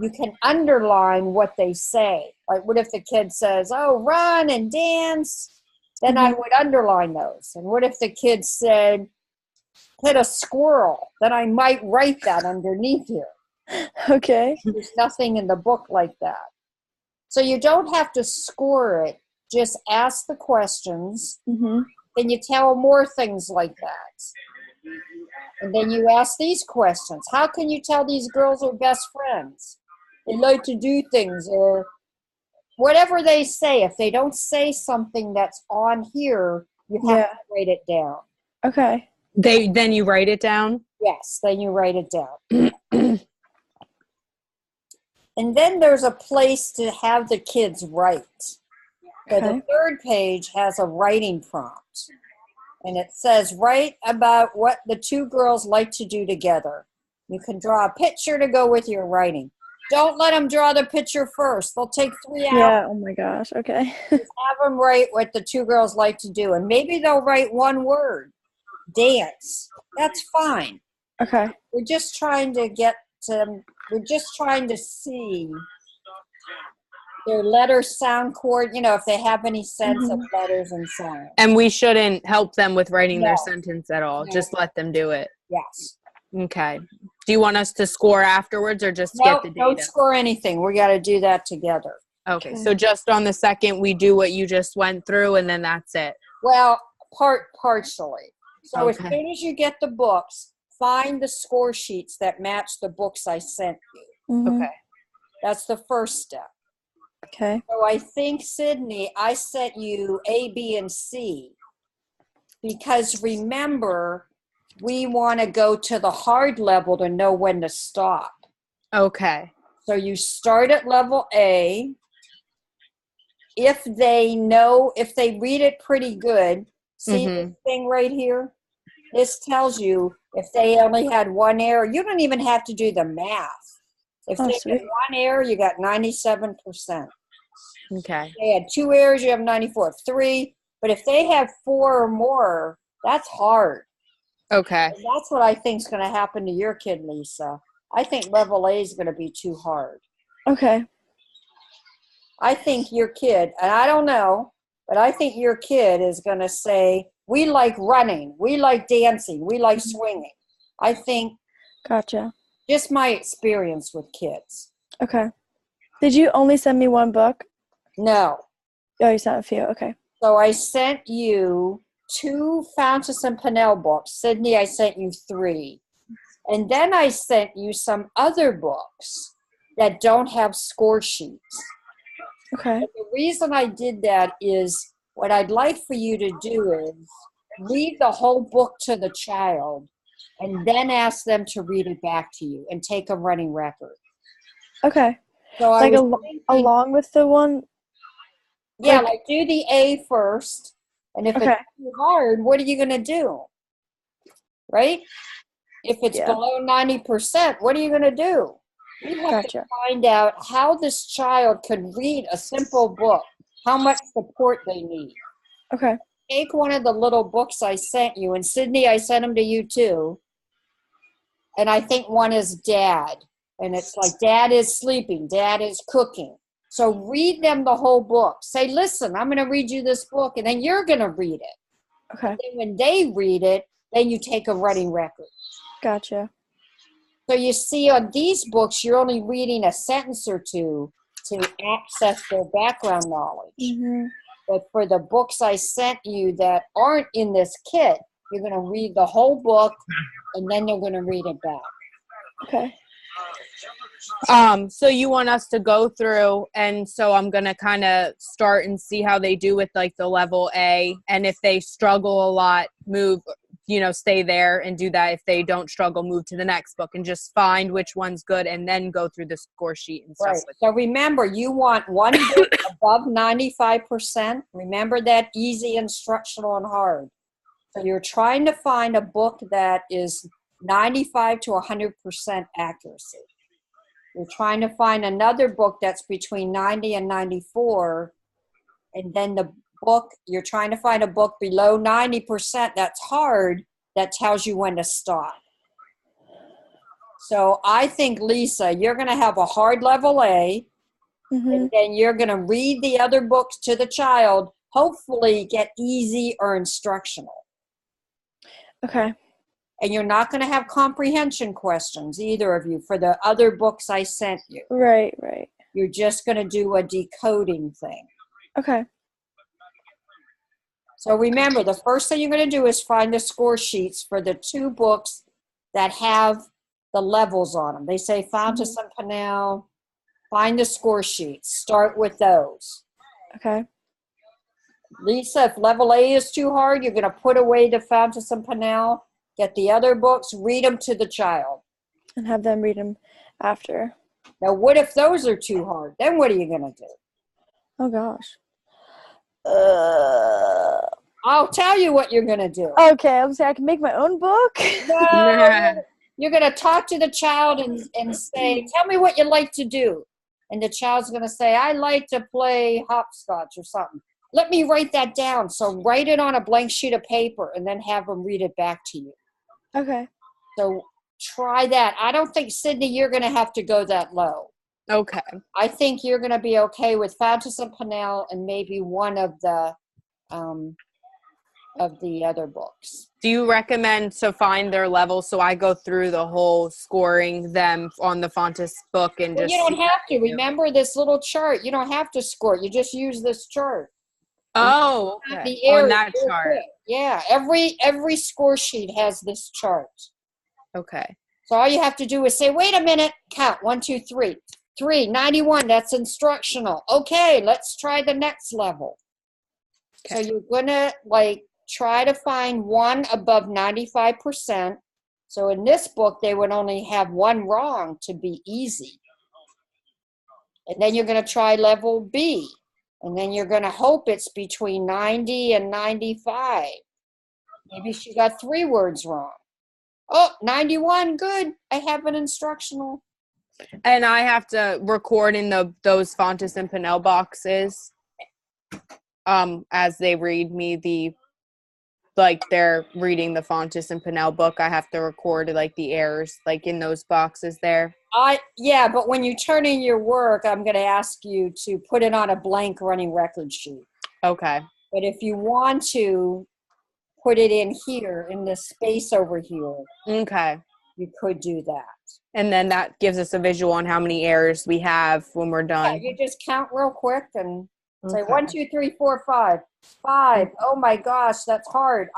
you can underline what they say. Like, what if the kid says, oh, run and dance? Then I would underline those. And what if the kid said, hit a squirrel? Then I might write that underneath here. Okay. There's nothing in the book like that. So you don't have to score it. Just ask the questions. Mm-hmm. Then you tell more things like that. And then you ask these questions. How can you tell these girls are best friends? They like to do things, or whatever they say. If they don't say something that's on here, you have to write it down. Okay. Then you write it down? Yes, then you write it down. And then there's a place to have the kids write. So the 3rd page has a writing prompt. And it says, write about what the 2 girls like to do together. You can draw a picture to go with your writing. Don't let them draw the picture first. They'll take 3 hours. Yeah, oh my gosh, okay. Just have them write what the 2 girls like to do. And maybe they'll write 1 word. Dance. That's fine. Okay. We're just trying to see their letter sound chord, if they have any sense of letters and sound. And we shouldn't help them with writing their No. sentence at all. No. Just let them do it. Yes. Okay. Do you want us to score afterwards or just Nope, get the don't data? score anything. We got to do that together. Okay. So just on the second, we do what you just went through, and then that's it. Well, partially. So as Okay. soon as you get the books, find the score sheets that match the books I sent you. Mhm. Okay. That's the first step. Okay. So I think, Sydney, I sent you A, B, and C because remember, we want to go to the hard level to know when to stop. Okay. So you start at level A. If they read it pretty good, see this thing right here? This tells you if they only had one error. You don't even have to do the math. If Oh, they had sweet. one error, you got 97%. Okay. If they had 2 errors, you have 94. 3, but if they have 4 or more, that's hard. Okay. And that's what I think is going to happen to your kid, Lisa. I think level A is going to be too hard. Okay. I think your kid, and I don't know, but I think your kid is going to say, we like running, we like dancing, we like swinging. I think Gotcha. just my experience with kids. Okay. Did you only send me one book? No. Oh, you sent a few. Okay. So I sent you 2 Fountas and Pinnell books. Sydney, I sent you 3. And then I sent you some other books that don't have score sheets. Okay. And the reason I did that is what I'd like for you to do is read the whole book to the child and then ask them to read it back to you and take a running record. Okay. So I Like was thinking, along with the one. yeah, like do the A first, and if Okay. it's too hard, what are you going to do? Right? If it's Yeah. below 90%, what are you going to do? You have to Gotcha. find out how this child could read a simple book, how much support they need. Okay. Take one of the little books I sent you, and Sydney, I sent them to you too. And I think one is Dad, and it's like Dad is sleeping, Dad is cooking. So read them the whole book. Say, listen, I'm going to read you this book, and then you're going to read it. Okay. Then when they read it, then you take a running record. Gotcha. So you see on these books, you're only reading a sentence or two to access their background knowledge. Mm-hmm. But for the books I sent you that aren't in this kit, you're going to read the whole book and then they're going to read it back. Okay. So you want us to go through, and so I'm gonna kind of start and see how they do with like the level A, and if they struggle a lot, move, stay there and do that. If they don't struggle, move to the next book and just find which one's good and then go through the score sheet and stuff. Right. So remember, you want one book above 95%. Remember that easy, instructional, and hard. So you're trying to find a book that is 95 to 100% accuracy. You're trying to find another book that's between 90 and 94, and then you're trying to find a book below 90% that's hard, that tells you when to stop. So I think, Lisa, you're going to have a hard level A, and then you're going to read the other books to the child, hopefully get easy or instructional. Okay. And you're not going to have comprehension questions, either of you, for the other books I sent you. Right, right. You're just going to do a decoding thing. Okay. So remember, the first thing you're going to do is find the score sheets for the 2 books that have the levels on them. They say Fountas and Pinnell. Find the score sheets. Start with those. Okay. Lisa, if level A is too hard, you're going to put away the Fountas and Pinnell, get the other books, read them to the child. And have them read them after. Now, what if those are too hard? Then what are you going to do? Oh, gosh. I'll tell you what you're going to do. Okay, I'm saying I can make my own book. No, you're going to talk to the child and say, tell me what you like to do. And the child's going to say, I like to play hopscotch or something. Let me write that down. So write it on a blank sheet of paper and then have them read it back to you. Okay. So try that. I don't think, Sydney, you're going to have to go that low. Okay. I think you're going to be okay with Fountas and Pinnell and maybe one of the other books. Do you recommend to find their level so I go through the whole scoring them on the Fountas book and Well, just you don't have to. Remember this little chart. You don't have to score. You just use this chart. Oh, okay. The On area that real chart. quick. Yeah, every score sheet has this chart. Okay. So all you have to do is say, wait a minute, count 1, 2, 3. 3, 91, that's instructional. Okay, let's try the next level. So you're gonna like try to find one above 95%. So in this book, they would only have one wrong to be easy. And then you're gonna try level B. And then you're gonna hope it's between 90 and 95. Maybe she got 3 words wrong. Oh, 91, good. I have an instructional. And I have to record in those Fontes and Pinnell boxes as they read me they're reading the Fontes and Pinnell book. I have to record like the errors like in those boxes there. Yeah, but when you turn in your work, I'm going to ask you to put it on a blank running record sheet. Okay. But if you want to put it in here, in this space over here, Okay. you could do that. And then that gives us a visual on how many errors we have when we're done. Yeah, you just count real quick and say Okay. 1, 2, 3, 4, 5. 5. Oh my gosh, that's hard.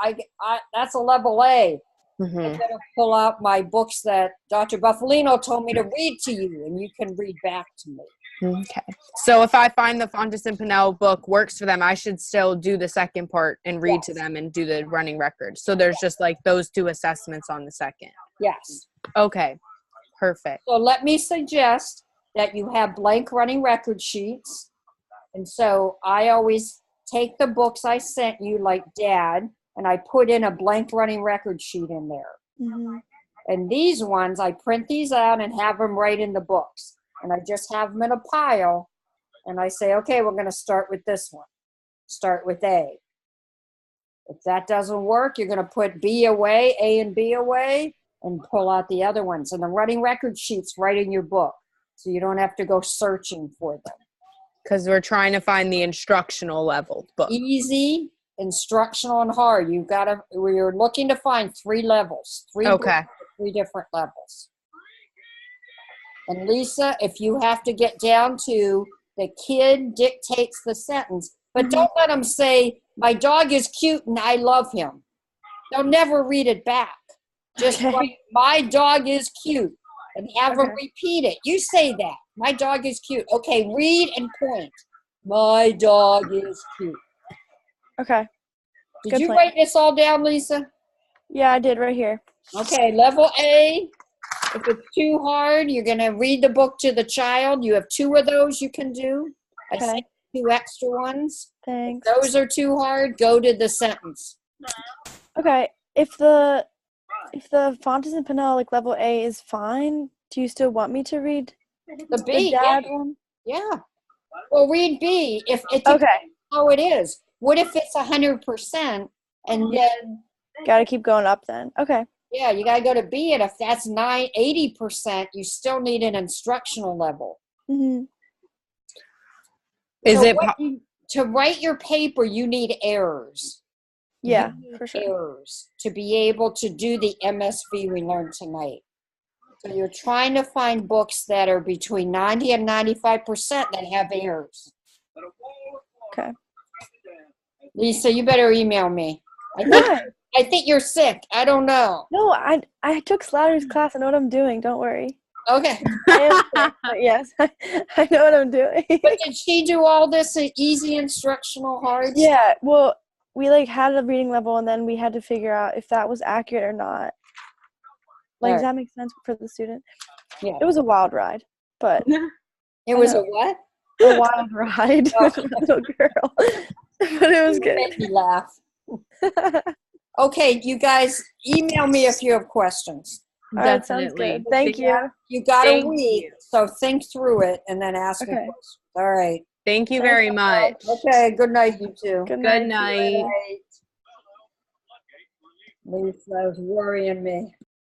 That's a level A. Mm-hmm. I better pull out my books that Dr. Buffalino told me to read to you, and you can read back to me. Okay. So if I find the Fontes and Pinnell book works for them, I should still do the second part and read to them and do the running record. So there's just like those 2 assessments on the second. Yes. Okay. Perfect. So let me suggest that you have blank running record sheets. And so I always take the books I sent you, like Dad, and I put in a blank running record sheet in there. Mm-hmm. And these ones, I print these out and have them right in the books. And I just have them in a pile. And I say, okay, we're going to start with this one. Start with A. If that doesn't work, you're going to put B away, A and B away, and pull out the other ones. And the running record sheet's right in your book. So you don't have to go searching for them. Because we're trying to find the instructional level book. Easy, instructional, and hard. We're looking to find 3 levels. 3 books Okay. for 3 different levels. And Lisa, if you have to get down to the kid dictates the sentence, but don't let them say, my dog is cute and I love him. They'll never read it back. Just write, my dog is cute, and have them repeat it. You say that. My dog is cute. Okay, read and point. My dog is cute. Okay. Did Good you plan. write this all down, Lisa? Yeah, I did right here. Okay, level A. If it's too hard, you're going to read the book to the child. You have 2 of those you can do. I Okay. sent 2 extra ones. Thanks. If those are too hard, go to the sentence. Okay. If the Fontes and Pinnell like level A is fine, do you still want me to read The B, the dad yeah. one? Yeah. Well, read B. If it's Okay. how it is. What if it's 100% and then Gotta keep going up then. Okay. yeah, you gotta go to B, and if that's 80%, you still need an instructional level. Mm-hmm. To write your paper, you need errors. Yeah, You need for sure. errors to be able to do the MSV we learned tonight. So you're trying to find books that are between 90 and 95% that have errors. Okay. Lisa, you better email me. Why? I think you're sick. I don't know. No, I took Slatter's class. I know what I'm doing. Don't worry. Okay. I am sick, but yes, I know what I'm doing. But did she do all this easy instructional hard? Yeah. Well, we like had a reading level, and then we had to figure out if that was accurate or not. Like, does that make sense for the student? Yeah. It was a wild ride, but It was a what? A wild ride with a little girl, but it was good. Made me laugh. Okay, you guys, email me if you have questions. All right, sounds good. Thank you. You got Thank a week, so think through it and then ask me Okay. questions. All right. Thank you very much. Okay, good night, you two. Good Good night. night. Lisa's worrying me.